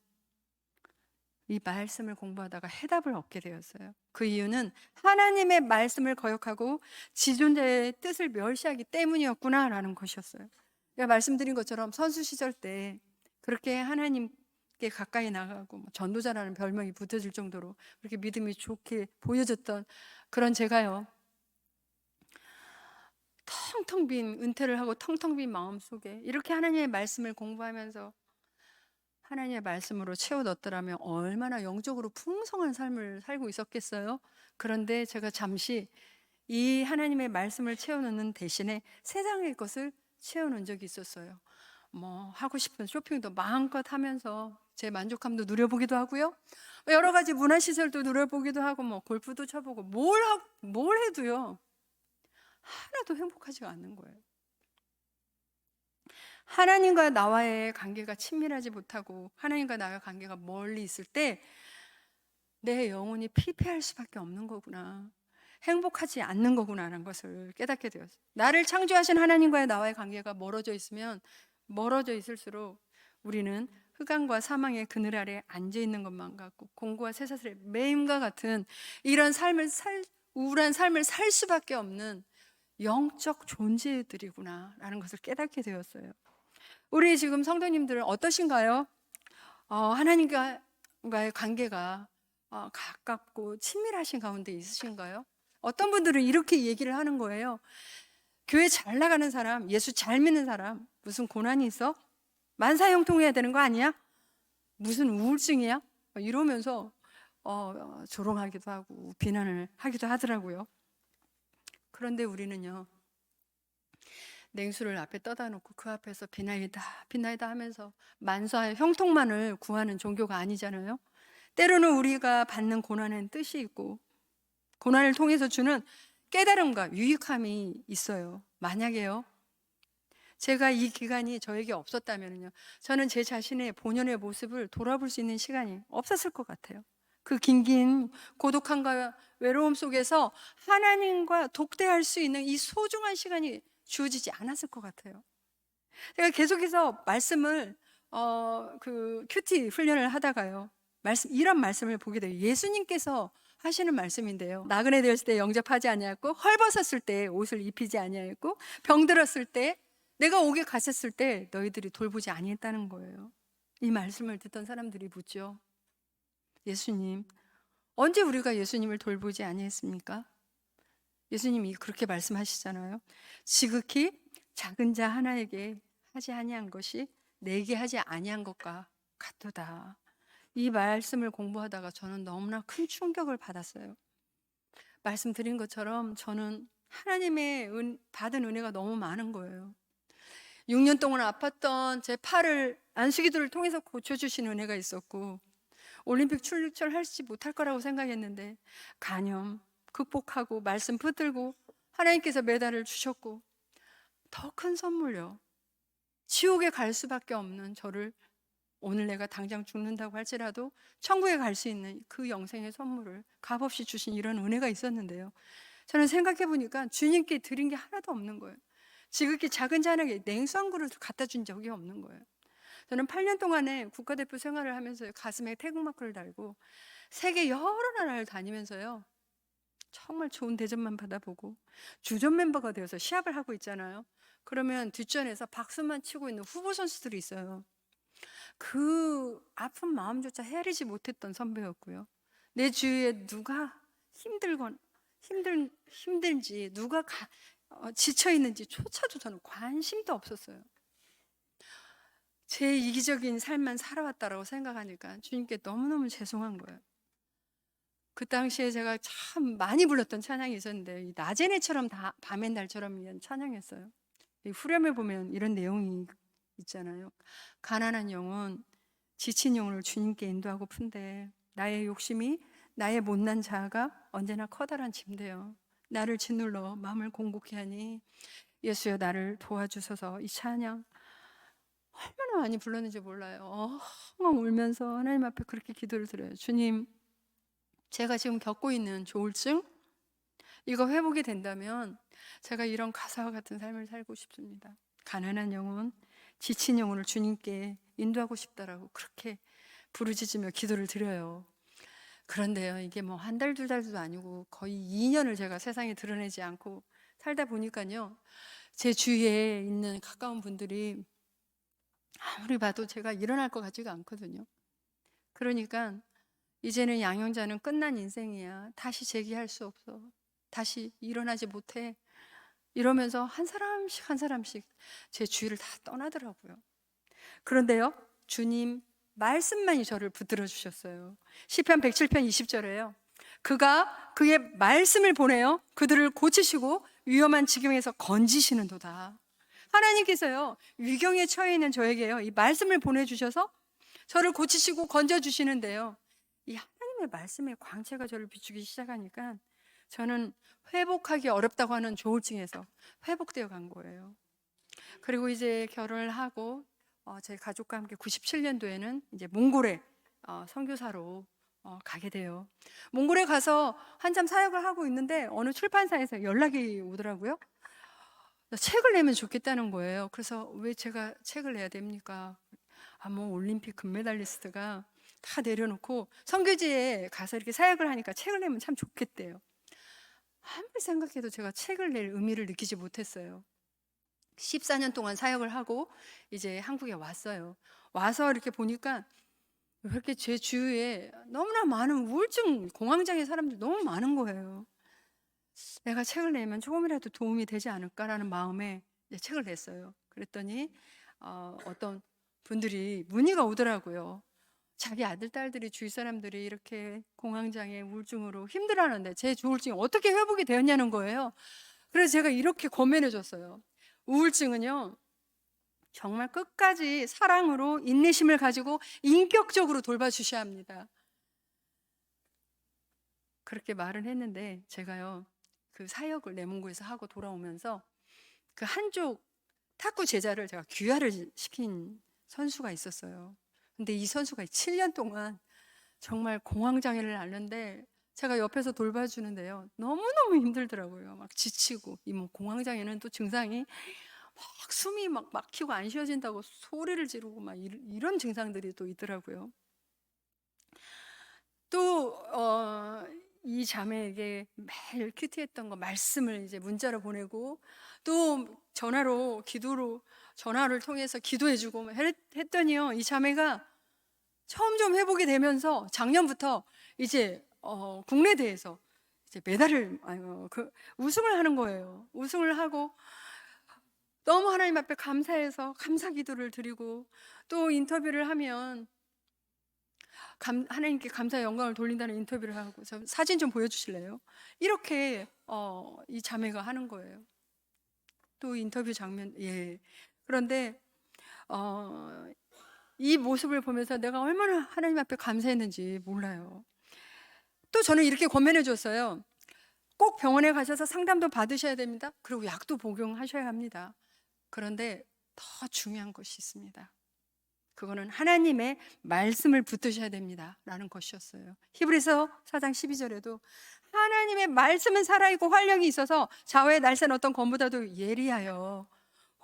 이 말씀을 공부하다가 해답을 얻게 되었어요. 그 이유는 하나님의 말씀을 거역하고 지존자의 뜻을 멸시하기 때문이었구나라는 것이었어요. 제가 말씀드린 것처럼 선수 시절 때 그렇게 하나님께 가까이 나가고 전도자라는 별명이 붙어질 정도로 그렇게 믿음이 좋게 보여졌던 그런 제가요, 텅텅 빈, 은퇴를 하고 텅텅 빈 마음속에 이렇게 하나님의 말씀을 공부하면서 하나님의 말씀으로 채워 넣었더라면 얼마나 영적으로 풍성한 삶을 살고 있었겠어요. 그런데 제가 잠시 이 하나님의 말씀을 채워 넣는 대신에 세상의 것을 채워 넣은 적이 있었어요. 하고 싶은 쇼핑도 마음껏 하면서 제 만족감도 누려보기도 하고요, 여러 가지 문화시설도 누려보기도 하고 골프도 쳐보고 뭘 해도요 하나도 행복하지가 않는 거예요. 하나님과 나와의 관계가 친밀하지 못하고 하나님과 나의 관계가 멀리 있을 때 내 영혼이 피폐할 수밖에 없는 거구나. 행복하지 않는 거구나라는 것을 깨닫게 되었어요. 나를 창조하신 하나님과의 나와의 관계가 멀어져 있으면 멀어져 있을수록 우리는 흑암과 사망의 그늘 아래 앉아 있는 것만 같고 공고와 쇠사슬의 매임과 같은 이런 우울한 삶을 살 수밖에 없는 영적 존재들이구나라는 것을 깨닫게 되었어요. 우리 지금 성도님들은 어떠신가요? 하나님과의 관계가 가깝고 친밀하신 가운데 있으신가요? 어떤 분들은 이렇게 얘기를 하는 거예요. 교회 잘 나가는 사람, 예수 잘 믿는 사람, 무슨 고난이 있어? 만사형통해야 되는 거 아니야? 무슨 우울증이야? 이러면서 조롱하기도 하고 비난을 하기도 하더라고요. 그런데 우리는요, 냉수를 앞에 떠다 놓고 그 앞에서 비나이다 비나이다 하면서 만사의 형통만을 구하는 종교가 아니잖아요. 때로는 우리가 받는 고난엔 뜻이 있고 고난을 통해서 주는 깨달음과 유익함이 있어요. 만약에요, 제가 이 기간이 저에게 없었다면요, 저는 제 자신의 본연의 모습을 돌아볼 수 있는 시간이 없었을 것 같아요. 그 긴긴 고독함과 외로움 속에서 하나님과 독대할 수 있는 이 소중한 시간이 주어지지 않았을 것 같아요. 제가 계속해서 말씀을 큐티 훈련을 하다가요, 이런 말씀을 보게 돼요. 예수님께서 하시는 말씀인데요. 나그네 되었을 때 영접하지 아니하였고, 헐벗었을 때 옷을 입히지 아니하였고, 병들었을 때, 내가 옥에 갇혔을 때 너희들이 돌보지 아니했다는 거예요. 이 말씀을 듣던 사람들이 묻죠. 예수님, 언제 우리가 예수님을 돌보지 아니했습니까? 예수님이 그렇게 말씀하시잖아요. 지극히 작은 자 하나에게 하지 아니한 것이 내게 하지 아니한 것과 같도다. 이 말씀을 공부하다가 저는 너무나 큰 충격을 받았어요. 말씀드린 것처럼 저는 하나님의 받은 은혜가 너무 많은 거예요. 6년 동안 아팠던 제 팔을 안수기도를 통해서 고쳐주신 은혜가 있었고, 올림픽 출전 하지 못할 거라고 생각했는데 간염 극복하고 말씀 붙들고 하나님께서 메달을 주셨고, 더 큰 선물요, 지옥에 갈 수밖에 없는 저를 오늘 내가 당장 죽는다고 할지라도 천국에 갈 수 있는 그 영생의 선물을 값없이 주신 이런 은혜가 있었는데요, 저는 생각해 보니까 주님께 드린 게 하나도 없는 거예요. 지극히 작은 자에게 냉수 한 그릇을 갖다 준 적이 없는 거예요. 저는 8년 동안에 국가대표 생활을 하면서 가슴에 태극마크를 달고 세계 여러 나라를 다니면서요, 정말 좋은 대접만 받아보고 주전 멤버가 되어서 시합을 하고 있잖아요. 그러면 뒷전에서 박수만 치고 있는 후보 선수들이 있어요. 그 아픈 마음조차 헤아리지 못했던 선배였고요. 내 주위에 누가 힘들지, 누가 지쳐 있는지 조차도 저는 관심도 없었어요. 제 이기적인 삶만 살아왔다라고 생각하니까 주님께 너무너무 죄송한 거예요. 그 당시에 제가 참 많이 불렀던 찬양이 있었는데, 낮의 내처럼 밤의 날처럼 이런 찬양이었어요. 이 후렴에 보면 이런 내용이 있잖아요. 가난한 영혼, 지친 영혼을 주님께 인도하고 푼데 나의 욕심이, 나의 못난 자아가 언제나 커다란 짐대요. 나를 짓눌러 마음을 공곡해 하니 예수여 나를 도와주소서. 이 찬양 얼마나 많이 불렀는지 몰라요. 엉엉 울면서 하나님 앞에 그렇게 기도를 드려요. 주님, 제가 지금 겪고 있는 조울증, 이거 회복이 된다면 제가 이런 가사와 같은 삶을 살고 싶습니다. 가난한 영혼, 지친 영혼을 주님께 인도하고 싶다라고 그렇게 부르짖으며 기도를 드려요. 그런데요, 이게 뭐 한 달, 두 달도 아니고 거의 2년을 제가 세상에 드러내지 않고 살다 보니까요, 제 주위에 있는 가까운 분들이 아무리 봐도 제가 일어날 것 같지가 않거든요. 그러니까 이제는 양형자는 끝난 인생이야. 다시 재기할 수 없어. 다시 일어나지 못해. 이러면서 한 사람씩 한 사람씩 제 주위를 다 떠나더라고요. 그런데요, 주님 말씀만이 저를 붙들어 주셨어요. 시편 107편 20절에요. 그가 그의 말씀을 보내어 그들을 고치시고 위험한 지경에서 건지시는도다. 하나님께서요, 위경에 처해 있는 저에게요, 이 말씀을 보내주셔서 저를 고치시고 건져주시는데요, 이 하나님의 말씀의 광채가 저를 비추기 시작하니까 저는 회복하기 어렵다고 하는 조울증에서 회복되어 간 거예요. 그리고 이제 결혼을 하고 제 가족과 함께 97년도에는 이제 몽골에 선교사로 가게 돼요. 몽골에 가서 한참 사역을 하고 있는데 어느 출판사에서 연락이 오더라고요. 책을 내면 좋겠다는 거예요. 그래서 왜 제가 책을 내야 됩니까? 뭐 올림픽 금메달리스트가 다 내려놓고 선교지에 가서 이렇게 사역을 하니까 책을 내면 참 좋겠대요. 아무리 생각해도 제가 책을 낼 의미를 느끼지 못했어요. 14년 동안 사역을 하고 이제 한국에 왔어요. 와서 이렇게 보니까 왜 이렇게 제 주위에 너무나 많은 우울증 공황장애 사람들이 너무 많은 거예요. 내가 책을 내면 조금이라도 도움이 되지 않을까라는 마음에 이제 책을 냈어요. 그랬더니 어떤 분들이 문의가 오더라고요. 자기 아들, 딸들이 주위 사람들이 이렇게 공황장애, 우울증으로 힘들어하는데 제 우울증이 어떻게 회복이 되었냐는 거예요. 그래서 제가 이렇게 권면해 줬어요. 우울증은요, 정말 끝까지 사랑으로 인내심을 가지고 인격적으로 돌봐주셔야 합니다. 그렇게 말은 했는데 제가요, 그 사역을 내몽고에서 하고 돌아오면서 그 한쪽 탁구 제자를 제가 귀화를 시킨 선수가 있었어요. 근데 이 선수가 7년 동안 정말 공황장애를 앓는데 제가 옆에서 돌봐주는데요, 너무너무 힘들더라고요. 막 지치고. 이 뭐 공황장애는 또 증상이 막 숨이 막 막히고 안 쉬어진다고 소리를 지르고 막 이런 증상들이 또 있더라고요. 또 이 자매에게 매일 큐티했던 거 말씀을 이제 문자로 보내고 또 전화로 기도로 전화를 통해서 기도해주고 했더니요, 이 자매가 점점 회복이 되면서 작년부터 이제 국내 대회에서 이제 메달을 우승을 하는 거예요. 우승을 하고 너무 하나님 앞에 감사해서 감사 기도를 드리고 또 인터뷰를 하면 하나님께 감사 영광을 돌린다는 인터뷰를 하고 사진 좀 보여주실래요? 이렇게 이 자매가 하는 거예요. 또 인터뷰 장면, 예. 그런데 이 모습을 보면서 내가 얼마나 하나님 앞에 감사했는지 몰라요. 또 저는 이렇게 권면해 줬어요. 꼭 병원에 가셔서 상담도 받으셔야 됩니다. 그리고 약도 복용하셔야 합니다. 그런데 더 중요한 것이 있습니다. 그거는 하나님의 말씀을 붙드셔야 됩니다 라는 것이었어요. 히브리서 4장 12절에도 하나님의 말씀은 살아있고 활력이 있어서 좌우의 날쌘 어떤 검보다도 예리하여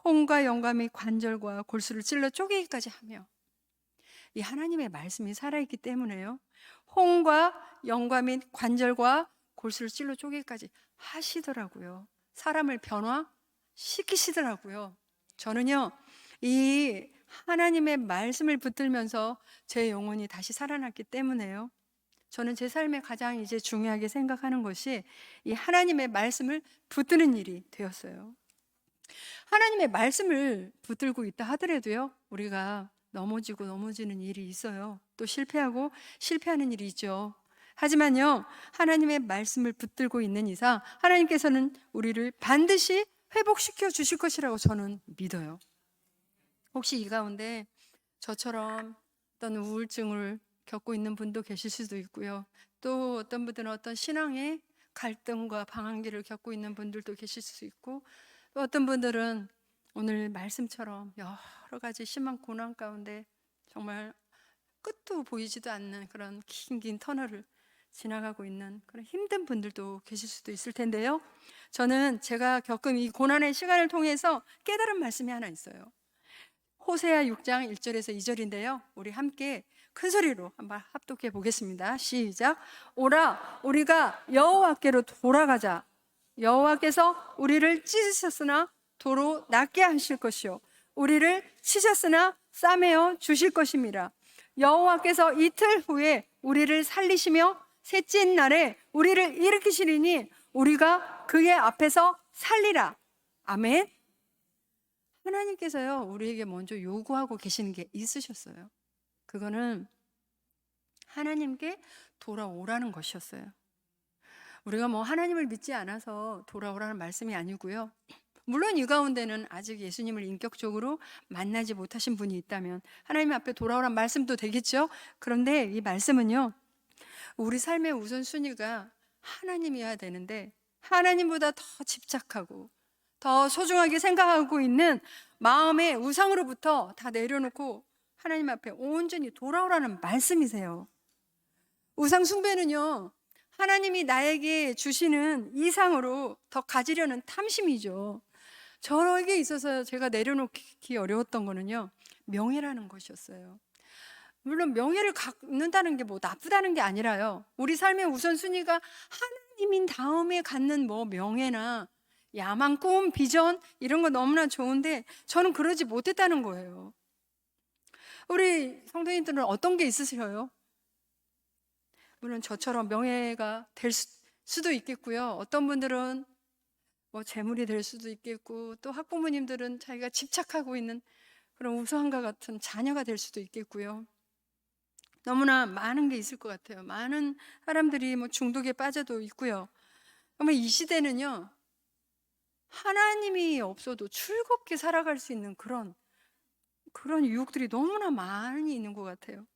혼과 영과 및 관절과 골수를 찔러 쪼개기까지 하며, 이 하나님의 말씀이 살아있기 때문에요, 혼과 영과 및 관절과 골수를 찔러 쪼개기까지 하시더라고요. 사람을 변화시키시더라고요. 저는요, 이 하나님의 말씀을 붙들면서 제 영혼이 다시 살아났기 때문에요, 저는 제 삶에 가장 이제 중요하게 생각하는 것이 이 하나님의 말씀을 붙드는 일이 되었어요. 하나님의 말씀을 붙들고 있다 하더라도요, 우리가 넘어지고 넘어지는 일이 있어요. 또 실패하고 실패하는 일이 있죠. 하지만요, 하나님의 말씀을 붙들고 있는 이상 하나님께서는 우리를 반드시 회복시켜 주실 것이라고 저는 믿어요. 혹시 이 가운데 저처럼 어떤 우울증을 겪고 있는 분도 계실 수도 있고요. 또 어떤 분들은 어떤 신앙의 갈등과 방황기를 겪고 있는 분들도 계실 수 있고, 또 어떤 분들은 오늘 말씀처럼 여러 가지 심한 고난 가운데 정말 끝도 보이지도 않는 그런 긴 터널을 지나가고 있는 그런 힘든 분들도 계실 수도 있을 텐데요, 저는 제가 겪은 이 고난의 시간을 통해서 깨달은 말씀이 하나 있어요. 호세아 6장 1절에서 2절인데요 우리 함께 큰 소리로 한번 합독해 보겠습니다. 시작. 오라, 우리가 여호와께로 돌아가자. 여호와께서 우리를 찢으셨으나 도로 낫게 하실 것이요 우리를 치셨으나 싸매어 주실 것입니다. 여호와께서 이틀 후에 우리를 살리시며 셋째 날에 우리를 일으키시리니 우리가 그의 앞에서 살리라. 아멘. 하나님께서요, 우리에게 먼저 요구하고 계시는 게 있으셨어요. 그거는 하나님께 돌아오라는 것이었어요. 우리가 뭐 하나님을 믿지 않아서 돌아오라는 말씀이 아니고요, 물론 이 가운데는 아직 예수님을 인격적으로 만나지 못하신 분이 있다면 하나님 앞에 돌아오라는 말씀도 되겠죠. 그런데 이 말씀은요, 우리 삶의 우선순위가 하나님이어야 되는데 하나님보다 더 집착하고 더 소중하게 생각하고 있는 마음의 우상으로부터 다 내려놓고 하나님 앞에 온전히 돌아오라는 말씀이세요. 우상 숭배는요, 하나님이 나에게 주시는 이상으로 더 가지려는 탐심이죠. 저에게 있어서 제가 내려놓기 어려웠던 거는요, 명예라는 것이었어요. 물론 명예를 갖는다는 게 뭐 나쁘다는 게 아니라요, 우리 삶의 우선순위가 하나님인 다음에 갖는 뭐 명예나 야망, 꿈, 비전 이런 거 너무나 좋은데 저는 그러지 못했다는 거예요. 우리 성도님들은 어떤 게 있으세요? 물론 저처럼 명예가 될 수도 있겠고요. 어떤 분들은 뭐 재물이 될 수도 있겠고, 또 학부모님들은 자기가 집착하고 있는 그런 우상과 같은 자녀가 될 수도 있겠고요. 너무나 많은 게 있을 것 같아요. 많은 사람들이 뭐 중독에 빠져도 있고요. 정말 이 시대는요, 하나님이 없어도 즐겁게 살아갈 수 있는 그런 유혹들이 너무나 많이 있는 것 같아요.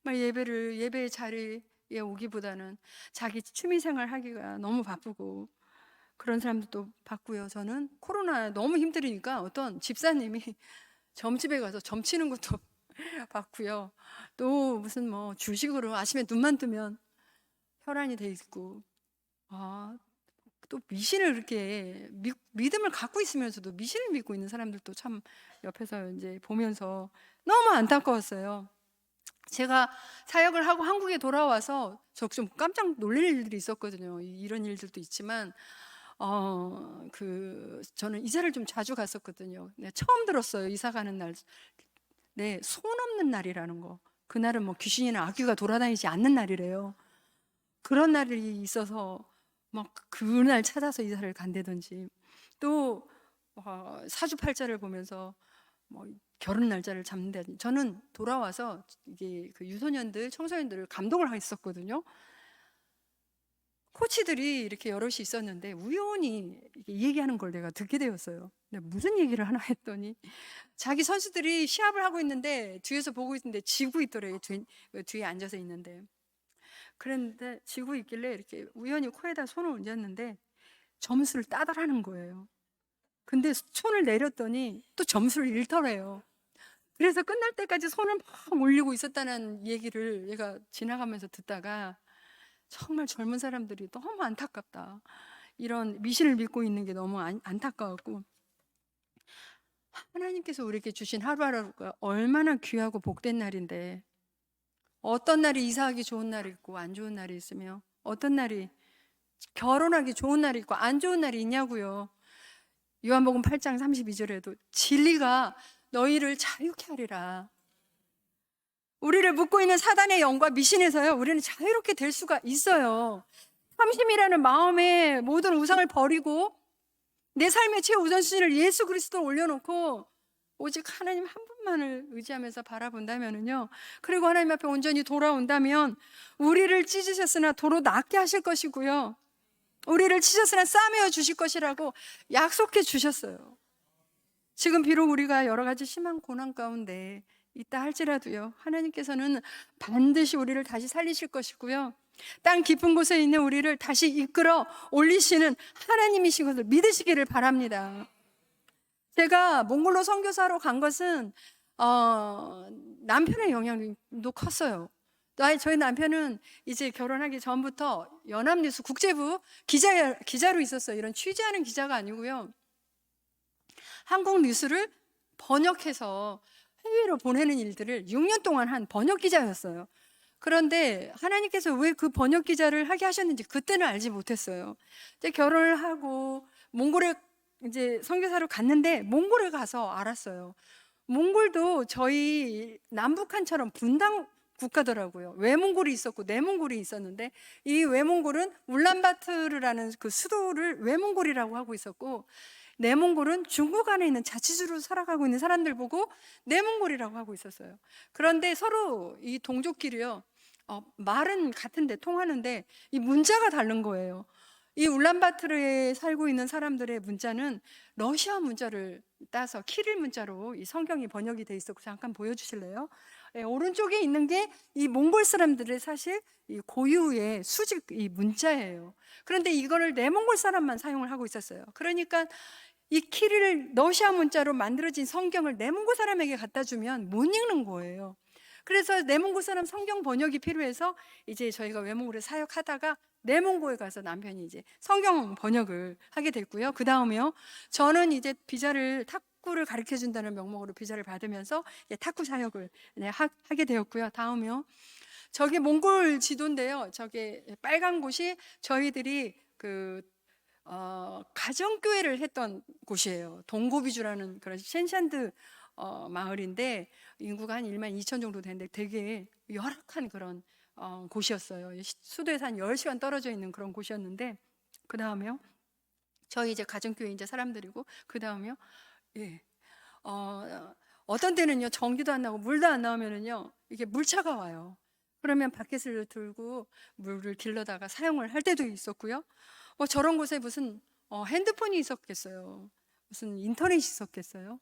예배의 자리에 오기보다는 자기 취미생활 하기가 너무 바쁘고 그런 사람들도 봤고요. 저는 코로나 너무 힘들으니까 어떤 집사님이 점집에 가서 점치는 것도 봤고요. 또 무슨 뭐 주식으로 아침에 눈만 뜨면 혈안이 돼 있고, 또 미신을 이렇게 믿음을 갖고 있으면서도 미신을 믿고 있는 사람들도 참 옆에서 이제 보면서 너무 안타까웠어요. 제가 사역을 하고 한국에 돌아와서 저 좀 깜짝 놀랄 일들이 있었거든요. 이런 일들도 있지만 저는 이사를 좀 자주 갔었거든요. 네, 처음 들었어요. 이사 가는 날, 네, 손 없는 날이라는 거. 그날은 뭐 귀신이나 악귀가 돌아다니지 않는 날이래요. 그런 날이 있어서 막 그날 찾아서 이사를 간다든지, 또 사주팔자를 보면서 뭐 결혼 날짜를 잡는다든지. 저는 돌아와서 이게 그 유소년들, 청소년들을 감독을 했었거든요. 코치들이 이렇게 여럿이 있었는데 우연히 얘기하는 걸 내가 듣게 되었어요. 근데 무슨 얘기를 하나 했더니 자기 선수들이 시합을 하고 있는데 뒤에서 보고 있는데 지고 있더래요. 뒤에 앉아서 있는데. 그랬는데 지고 있길래 이렇게 우연히 코에다 손을 얹었는데 점수를 따더라는 거예요. 근데 손을 내렸더니 또 점수를 잃더래요. 그래서 끝날 때까지 손을 막 올리고 있었다는 얘기를 얘가 지나가면서 듣다가 정말 젊은 사람들이 너무 안타깝다, 이런 미신을 믿고 있는 게 너무 안타까웠고, 하나님께서 우리에게 주신 하루하루가 얼마나 귀하고 복된 날인데, 어떤 날이 이사하기 좋은 날이 있고 안 좋은 날이 있으며, 어떤 날이 결혼하기 좋은 날이 있고 안 좋은 날이 있냐고요. 요한복음 8장 32절에도 진리가 너희를 자유케 하리라. 우리를 묶고 있는 사단의 영과 미신에서요, 우리는 자유롭게 될 수가 있어요. 탐심이라는 마음에 모든 우상을 버리고 내 삶의 최우선순위를 예수 그리스도에 올려놓고 오직 하나님 한 분만을 의지하면서 바라본다면요, 그리고 하나님 앞에 온전히 돌아온다면 우리를 찢으셨으나 도로 낫게 하실 것이고요, 우리를 치셨으나 싸매어 주실 것이라고 약속해 주셨어요. 지금 비록 우리가 여러 가지 심한 고난 가운데 있다 할지라도요, 하나님께서는 반드시 우리를 다시 살리실 것이고요, 땅 깊은 곳에 있는 우리를 다시 이끌어 올리시는 하나님이신 것을 믿으시기를 바랍니다. 제가 몽골로 선교사로 간 것은 남편의 영향도 컸어요. 저희 남편은 이제 결혼하기 전부터 연합뉴스 국제부 기자로 있었어요. 이런 취재하는 기자가 아니고요, 한국 뉴스를 번역해서 해외로 보내는 일들을 6년 동안 한 번역 기자였어요. 그런데 하나님께서 왜 그 번역 기자를 하게 하셨는지 그때는 알지 못했어요. 이제 결혼을 하고 몽골에 이제 선교사로 갔는데, 몽골에 가서 알았어요. 몽골도 저희 남북한처럼 분단 국가더라고요. 외몽골이 있었고 내몽골이 있었는데, 이 외몽골은 울란바토르라는 그 수도를 외몽골이라고 하고 있었고, 내몽골은 중국 안에 있는 자치주로 살아가고 있는 사람들 보고 내몽골이라고 하고 있었어요. 그런데 서로 이 동족끼리요, 말은 같은데 통하는데 이 문자가 다른 거예요. 이 울란바토르에 살고 있는 사람들의 문자는 러시아 문자를 따서 키릴 문자로 이 성경이 번역이 돼 있었고, 잠깐 보여주실래요? 네, 오른쪽에 있는 게 이 몽골 사람들의 사실 이 고유의 수직 이 문자예요. 그런데 이거를 내몽골 사람만 사용을 하고 있었어요. 그러니까 이 키릴 러시아 문자로 만들어진 성경을 내몽골 사람에게 갖다 주면 못 읽는 거예요. 그래서 내몽고 사람 성경 번역이 필요해서 이제 저희가 외몽고를 사역하다가 내몽고에 가서 남편이 이제 성경 번역을 하게 됐고요. 그 다음에요, 저는 이제 비자를 탁구를 가르쳐 준다는 명목으로 비자를 받으면서 이제 탁구 사역을 하게 되었고요. 다음에요, 저게 몽골 지도인데요. 저게 빨간 곳이 저희들이 가정교회를 했던 곳이에요. 동고비주라는 그런 셴샨드 마을인데 인구가 한 1만 2천 정도 되는데 되게 열악한 그런 곳이었어요. 수도에서 한 10시간 떨어져 있는 그런 곳이었는데, 그 다음에요, 저희 이제 가정교회 이제 사람들이고, 그 다음에요, 예, 어떤 때는요, 전기도 안 나고 물도 안 나오면은요, 이게 물차가 와요. 그러면 바켓을 들고 물을 길러다가 사용을 할 때도 있었고요. 저런 곳에 무슨 핸드폰이 있었겠어요? 무슨 인터넷이 있었겠어요?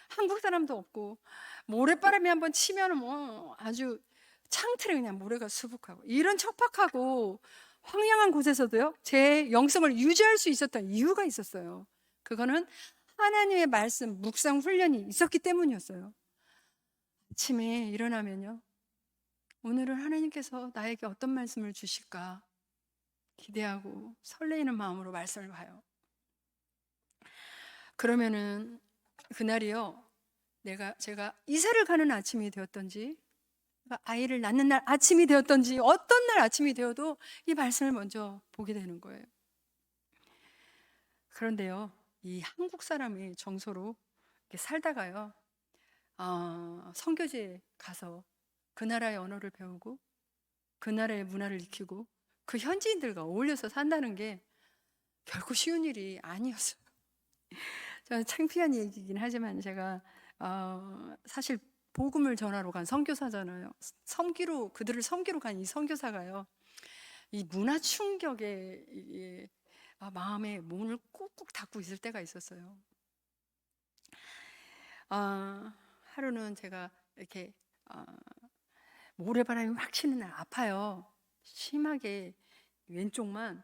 한국 사람도 없고, 모래바람이 한번 치면 뭐 아주 창틀에 그냥 모래가 수북하고, 이런 척박하고 황량한 곳에서도요, 제 영성을 유지할 수 있었던 이유가 있었어요. 그거는 하나님의 말씀 묵상 훈련이 있었기 때문이었어요. 아침에 일어나면요, 오늘은 하나님께서 나에게 어떤 말씀을 주실까 기대하고 설레이는 마음으로 말씀을 봐요. 그러면은 그날이요, 제가 이사를 가는 아침이 되었던지, 아이를 낳는 날 아침이 되었던지, 어떤 날 아침이 되어도 이 말씀을 먼저 보게 되는 거예요. 그런데요, 이 한국 사람이 정서로 이렇게 살다가요, 선교지에 가서 그 나라의 언어를 배우고 그 나라의 문화를 익히고 그 현지인들과 어울려서 산다는 게 결코 쉬운 일이 아니었어요. 저는 창피한 얘기긴 하지만 제가 사실 복음을 전하러 간 선교사잖아요. 그들을 섬기러 간 이 선교사가요, 이 문화 충격에 마음에 문을 꾹꾹 닫고 있을 때가 있었어요. 하루는 제가 이렇게 모래바람이 확 치는 날 아파요. 심하게 왼쪽만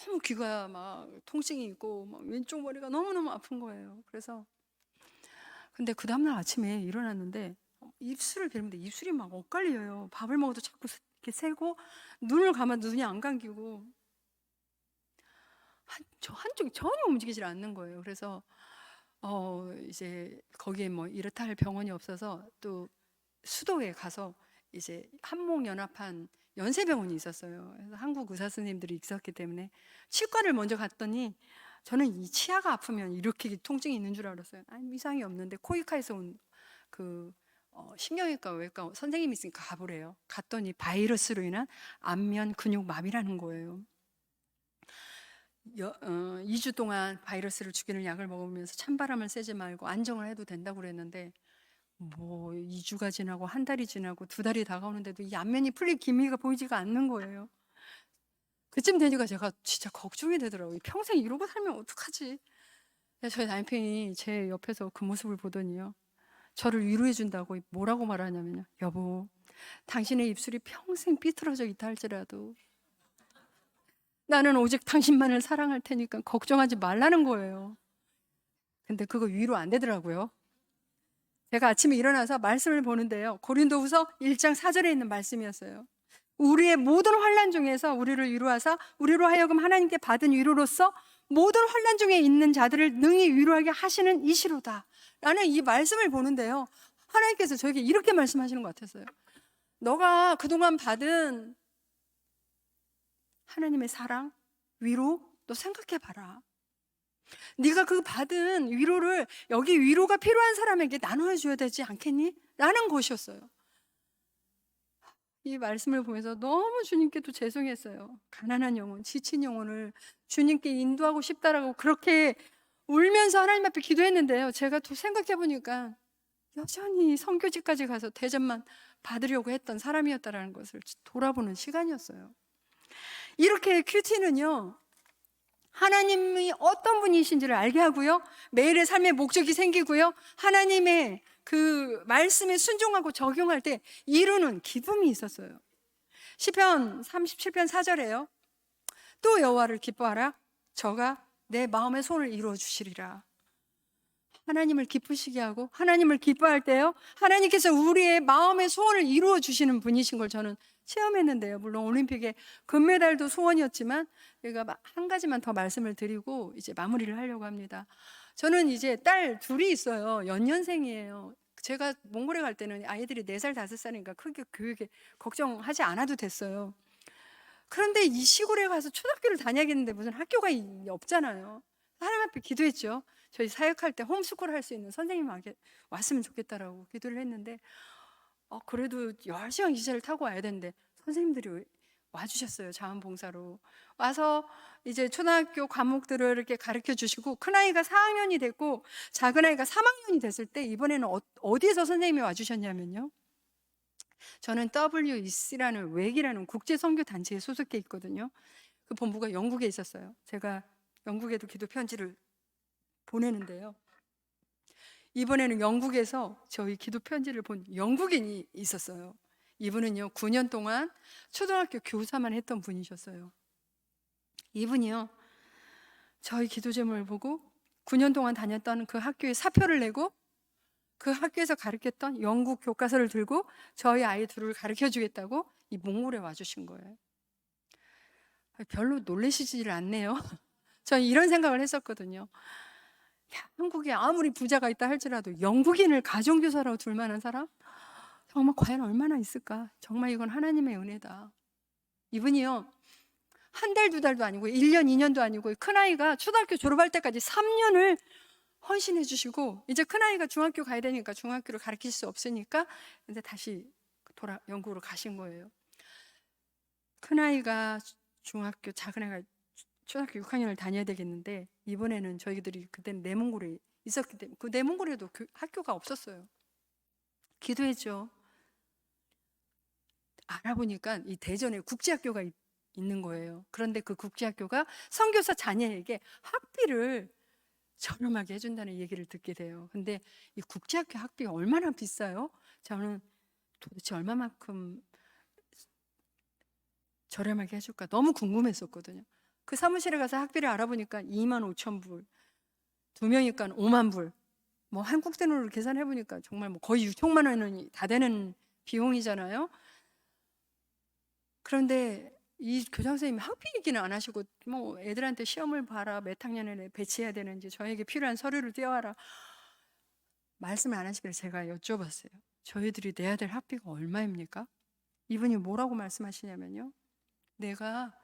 너무 귀가 막 통증이 있고 막 왼쪽 머리가 너무너무 아픈 거예요. 그래서 근데 그 다음날 아침에 일어났는데 입술을 비는데 입술이 막 엇갈려요. 밥을 먹어도 자꾸 이렇게 새고, 눈을 감아도 눈이 안 감기고, 한쪽이 전혀 움직이질 않는 거예요. 그래서 이제 거기에 뭐 이렇다 할 병원이 없어서 또 수도에 가서 이제 한목연합한 연세병원이 있었어요. 그래서 한국 의사 선생님들이 있었기 때문에 치과를 먼저 갔더니, 저는 이 치아가 아프면 이렇게 통증이 있는 줄 알았어요. 아니, 이상이 없는데 코이카에서 온 신경외과 외과 선생님이 있으니까 가보래요. 갔더니 바이러스로 인한 안면 근육마비라는 거예요. 2주 동안 바이러스를 죽이는 약을 먹으면서 찬바람을 쐬지 말고 안정을 해도 된다고 그랬는데, 뭐 2주가 지나고 한 달이 지나고 2달이 다가오는데도 이 안면이 풀릴 기미가 보이지가 않는 거예요. 그쯤 되니까 제가 진짜 걱정이 되더라고요. 평생 이러고 살면 어떡하지? 저희 남편이 제 옆에서 그 모습을 보더니요, 저를 위로해 준다고 뭐라고 말하냐면요, 여보, 당신의 입술이 평생 삐뚤어져 있다 할지라도 나는 오직 당신만을 사랑할 테니까 걱정하지 말라는 거예요. 근데 그거 위로 안 되더라고요. 제가 아침에 일어나서 말씀을 보는데요, 고린도후서 1장 4절에 있는 말씀이었어요. 우리의 모든 환난 중에서 우리를 위로하사 우리로 하여금 하나님께 받은 위로로서 모든 환난 중에 있는 자들을 능히 위로하게 하시는 이시로다 라는 이 말씀을 보는데요, 하나님께서 저에게 이렇게 말씀하시는 것 같았어요. 너가 그동안 받은 하나님의 사랑, 위로, 너 생각해봐라. 네가 그 받은 위로를 여기 위로가 필요한 사람에게 나눠줘야 되지 않겠니? 라는 것이었어요. 이 말씀을 보면서 너무 주님께도 죄송했어요. 가난한 영혼, 지친 영혼을 주님께 인도하고 싶다라고 그렇게 울면서 하나님 앞에 기도했는데요, 제가 또 생각해보니까 여전히 선교지까지 가서 대접만 받으려고 했던 사람이었다는 것을 돌아보는 시간이었어요. 이렇게 큐티는요, 하나님이 어떤 분이신지를 알게 하고요, 매일의 삶의 목적이 생기고요, 하나님의 그 말씀에 순종하고 적용할 때 이루는 기쁨이 있었어요. 시편 37편 4절에요. 또 여호와를 기뻐하라. 저가 내 마음의 소원을 이루어 주시리라. 하나님을 기쁘시게 하고 하나님을 기뻐할 때요, 하나님께서 우리의 마음의 소원을 이루어 주시는 분이신 걸 저는 체험했는데요. 물론 올림픽에 금메달도 소원이었지만 제가 한 가지만 더 말씀을 드리고 이제 마무리를 하려고 합니다. 저는 이제 딸 둘이 있어요. 연년생이에요. 제가 몽골에 갈 때는 아이들이 4살, 5살이니까 크게 교육에 걱정하지 않아도 됐어요. 그런데 이 시골에 가서 초등학교를 다녀야겠는데 무슨 학교가 없잖아요. 하나님 앞에 기도했죠. 저희 사역할 때 홈스쿨 할 수 있는 선생님 왔으면 좋겠다라고 기도를 했는데 그래도 10시간 기차를 타고 와야 되는데 선생님들이 와주셨어요. 자원봉사로 와서 이제 초등학교 과목들을 이렇게 가르쳐 주시고, 큰아이가 4학년이 됐고 작은아이가 3학년이 됐을 때 이번에는 어디에서 선생님이 와주셨냐면요, 저는 WEC라는 웩이라는 국제선교단체에 소속해 있거든요. 그 본부가 영국에 있었어요. 제가 영국에도 기도 편지를 보내는데요, 이번에는 영국에서 저희 기도 편지를 본 영국인이 있었어요. 이분은요 9년 동안 초등학교 교사만 했던 분이셨어요. 이분이요 저희 기도 제목을 보고 9년 동안 다녔던 그 학교에 사표를 내고 그 학교에서 가르쳤던 영국 교과서를 들고 저희 아이 둘을 가르쳐 주겠다고 이 몽골에 와주신 거예요. 별로 놀라시지를 않네요. 저는 이런 생각을 했었거든요. 야, 한국에 아무리 부자가 있다 할지라도 영국인을 가정교사로 둘 만한 사람? 정말 과연 얼마나 있을까? 정말 이건 하나님의 은혜다. 이분이요 한 달, 2달도 아니고 1년, 2년도 아니고 큰아이가 초등학교 졸업할 때까지 3년을 헌신해 주시고, 이제 큰아이가 중학교 가야 되니까 중학교를 가르칠 수 없으니까 이제 다시 영국으로 가신 거예요. 큰아이가 중학교, 작은아이가 초등학교 6학년을 다녀야 되겠는데 이번에는 저희들이 그때는 내몽골에 있었기 때문에 그 내몽골에도 학교가 없었어요. 기도했죠. 알아보니까 이 대전에 국제학교가 있는 거예요. 그런데 그 국제학교가 선교사 자녀에게 학비를 저렴하게 해준다는 얘기를 듣게 돼요. 근데 이 국제학교 학비가 얼마나 비싸요? 저는 도대체 얼마만큼 저렴하게 해줄까 너무 궁금했었거든요. 그 사무실에 가서 학비를 알아보니까 25,000불, 2명이니까 5만 불, 뭐 한국 돈으로 계산해 보니까 정말 뭐 거의 6천만 원이 다 되는 비용이잖아요. 그런데 이 교장 선생님이 학비 얘기는 안 하시고 뭐 애들한테 시험을 봐라, 몇 학년에 배치해야 되는지, 저에게 필요한 서류를 떼와라, 말씀을 안 하시길래 제가 여쭤봤어요. 저희들이 내야 될 학비가 얼마입니까? 이분이 뭐라고 말씀하시냐면요, 내가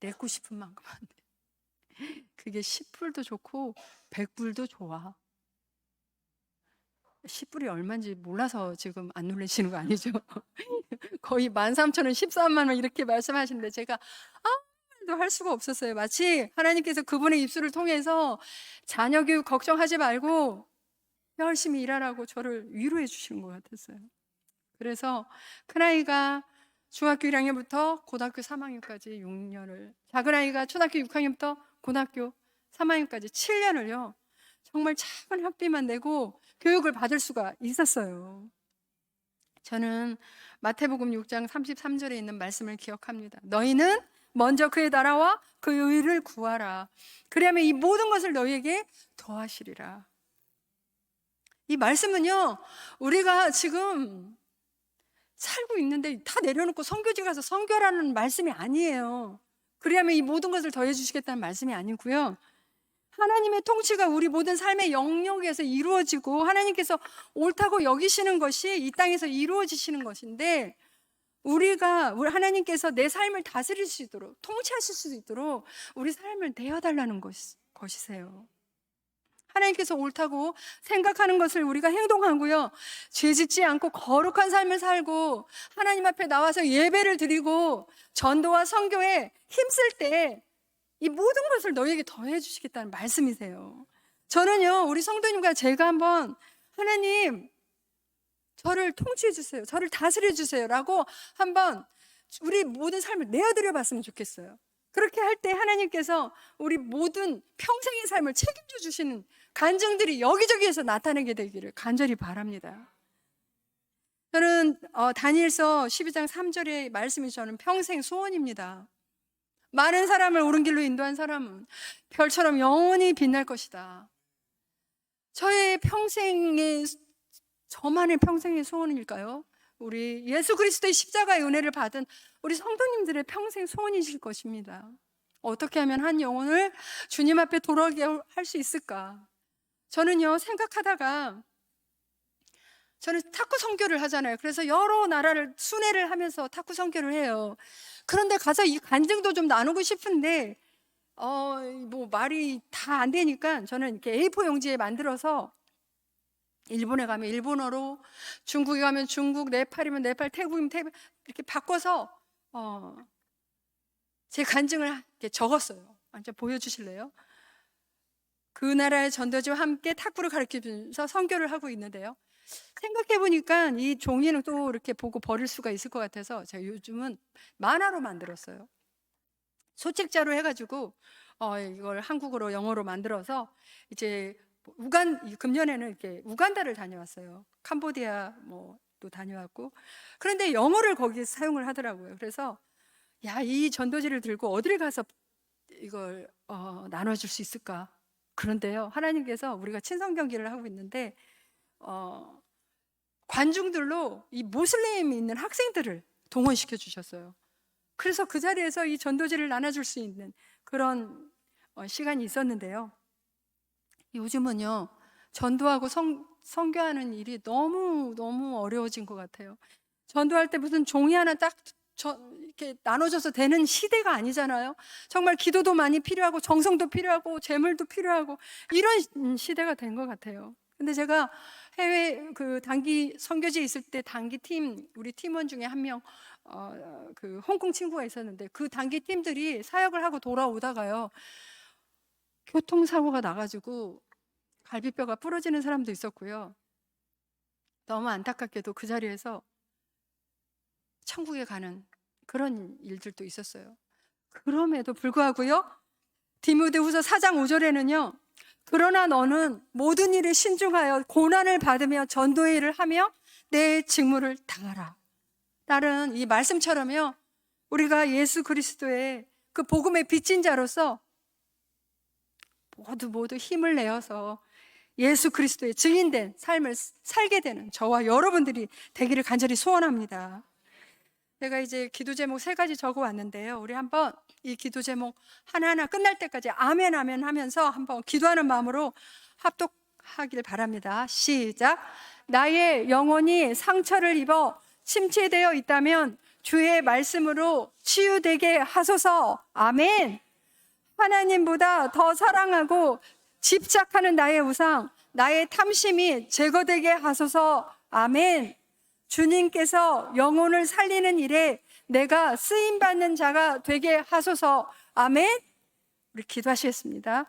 내고 싶은 만큼 안 돼. 그게 10불도 좋고 100불도 좋아. 10불이 얼마인지 몰라서 지금 안 놀라시는 거 아니죠? 거의 13,000원, 13만 원 이렇게 말씀하시는데 제가 아무 말도 할 수가 없었어요. 마치 하나님께서 그분의 입술을 통해서 자녀 교육 걱정하지 말고 열심히 일하라고 저를 위로해 주시는 것 같았어요. 그래서 큰아이가 중학교 1학년부터 고등학교 3학년까지 6년을, 작은아이가 초등학교 6학년부터 고등학교 3학년까지 7년을요 정말 작은 학비만 내고 교육을 받을 수가 있었어요. 저는 마태복음 6장 33절에 있는 말씀을 기억합니다. 너희는 먼저 그의 나라와 그의 의를 구하라. 그리하면 이 모든 것을 너희에게 더하시리라. 이 말씀은요 우리가 지금 살고 있는데 다 내려놓고 선교지 가서 선교라는 말씀이 아니에요. 그리하면 이 모든 것을 더해 주시겠다는 말씀이 아니고요, 하나님의 통치가 우리 모든 삶의 영역에서 이루어지고 하나님께서 옳다고 여기시는 것이 이 땅에서 이루어지시는 것인데, 우리 하나님께서 내 삶을 다스릴 수 있도록, 통치하실 수 있도록 우리 삶을 내어달라는 것이세요. 하나님께서 옳다고 생각하는 것을 우리가 행동하고요, 죄짓지 않고 거룩한 삶을 살고 하나님 앞에 나와서 예배를 드리고 전도와 선교에 힘쓸 때 이 모든 것을 너희에게 더해 주시겠다는 말씀이세요. 저는요 우리 성도님과 제가 한번 하나님 저를 통치해 주세요, 저를 다스려 주세요 라고 한번 우리 모든 삶을 내어드려 봤으면 좋겠어요. 그렇게 할 때 하나님께서 우리 모든 평생의 삶을 책임져 주시는 간증들이 여기저기에서 나타나게 되기를 간절히 바랍니다. 저는 다니엘서 12장 3절의 말씀이 저는 평생 소원입니다. 많은 사람을 옳은 길로 인도한 사람은 별처럼 영원히 빛날 것이다. 저의 평생의, 저만의 평생의 소원일까요? 우리 예수 그리스도의 십자가의 은혜를 받은 우리 성도님들의 평생 소원이실 것입니다. 어떻게 하면 한 영혼을 주님 앞에 돌아오게 할 수 있을까? 저는요, 생각하다가, 저는 탁구 선교를 하잖아요. 그래서 여러 나라를 순회를 하면서 탁구 선교를 해요. 그런데 가서 이 간증도 좀 나누고 싶은데 뭐 말이 다 안 되니까 저는 이렇게 A4 용지에 만들어서 일본에 가면 일본어로, 중국에 가면 중국, 네팔이면 네팔, 태국이면 태국 이렇게 바꿔서 제 간증을 이렇게 적었어요. 완전 보여주실래요? 그 나라의 전도지와 함께 탁구를 가르치면서 선교를 하고 있는데요. 생각해 보니까 이 종이는 또 이렇게 보고 버릴 수가 있을 것 같아서 제가 요즘은 만화로 만들었어요. 소책자로 해가지고 이걸 한국어로 영어로 만들어서 이제 금년에는 이렇게 우간다를 다녀왔어요. 캄보디아 또 다녀왔고, 그런데 영어를 거기에 사용을 하더라고요. 그래서 야, 이 전도지를 들고 어디를 가서 이걸 나눠줄 수 있을까? 그런데요, 하나님께서 우리가 친선 경기를 하고 있는데 관중들로 이 모슬림이 있는 학생들을 동원시켜 주셨어요. 그래서 그 자리에서 이 전도지를 나눠줄 수 있는 그런 시간이 있었는데요. 요즘은요, 전도하고 선교하는 일이 너무 어려워진 것 같아요. 전도할 때 무슨 종이 하나 딱 이렇게 나눠줘서 되는 시대가 아니잖아요. 정말 기도도 많이 필요하고 정성도 필요하고 재물도 필요하고 이런 시대가 된 것 같아요. 근데 제가 해외 그 단기 선교지에 있을 때 단기 팀, 우리 팀원 중에 한 명 그 홍콩 친구가 있었는데 그 단기 팀들이 사역을 하고 돌아오다가요, 교통사고가 나가지고 갈비뼈가 부러지는 사람도 있었고요. 너무 안타깝게도 그 자리에서 천국에 가는 그런 일들도 있었어요. 그럼에도 불구하고요, 디모데후서 4장 5절에는요, 그러나 너는 모든 일에 신중하여 고난을 받으며 전도의 일을 하며 내 직무를 다하라. 다른 이 말씀처럼요, 우리가 예수 그리스도의 그 복음의 빚진 자로서 모두 힘을 내어서 예수 그리스도의 증인된 삶을 살게 되는 저와 여러분들이 되기를 간절히 소원합니다. 제가 이제 기도 제목 3가지 적어 왔는데요, 우리 한번 이 기도 제목 하나하나 끝날 때까지 아멘 아멘 하면서 한번 기도하는 마음으로 합독하길 바랍니다. 시작. 나의 영혼이 상처를 입어 침체되어 있다면 주의 말씀으로 치유되게 하소서. 아멘. 하나님보다 더 사랑하고 집착하는 나의 우상, 나의 탐심이 제거되게 하소서. 아멘. 주님께서 영혼을 살리는 일에 내가 쓰임받는 자가 되게 하소서. 아멘. 우리 기도하시겠습니다.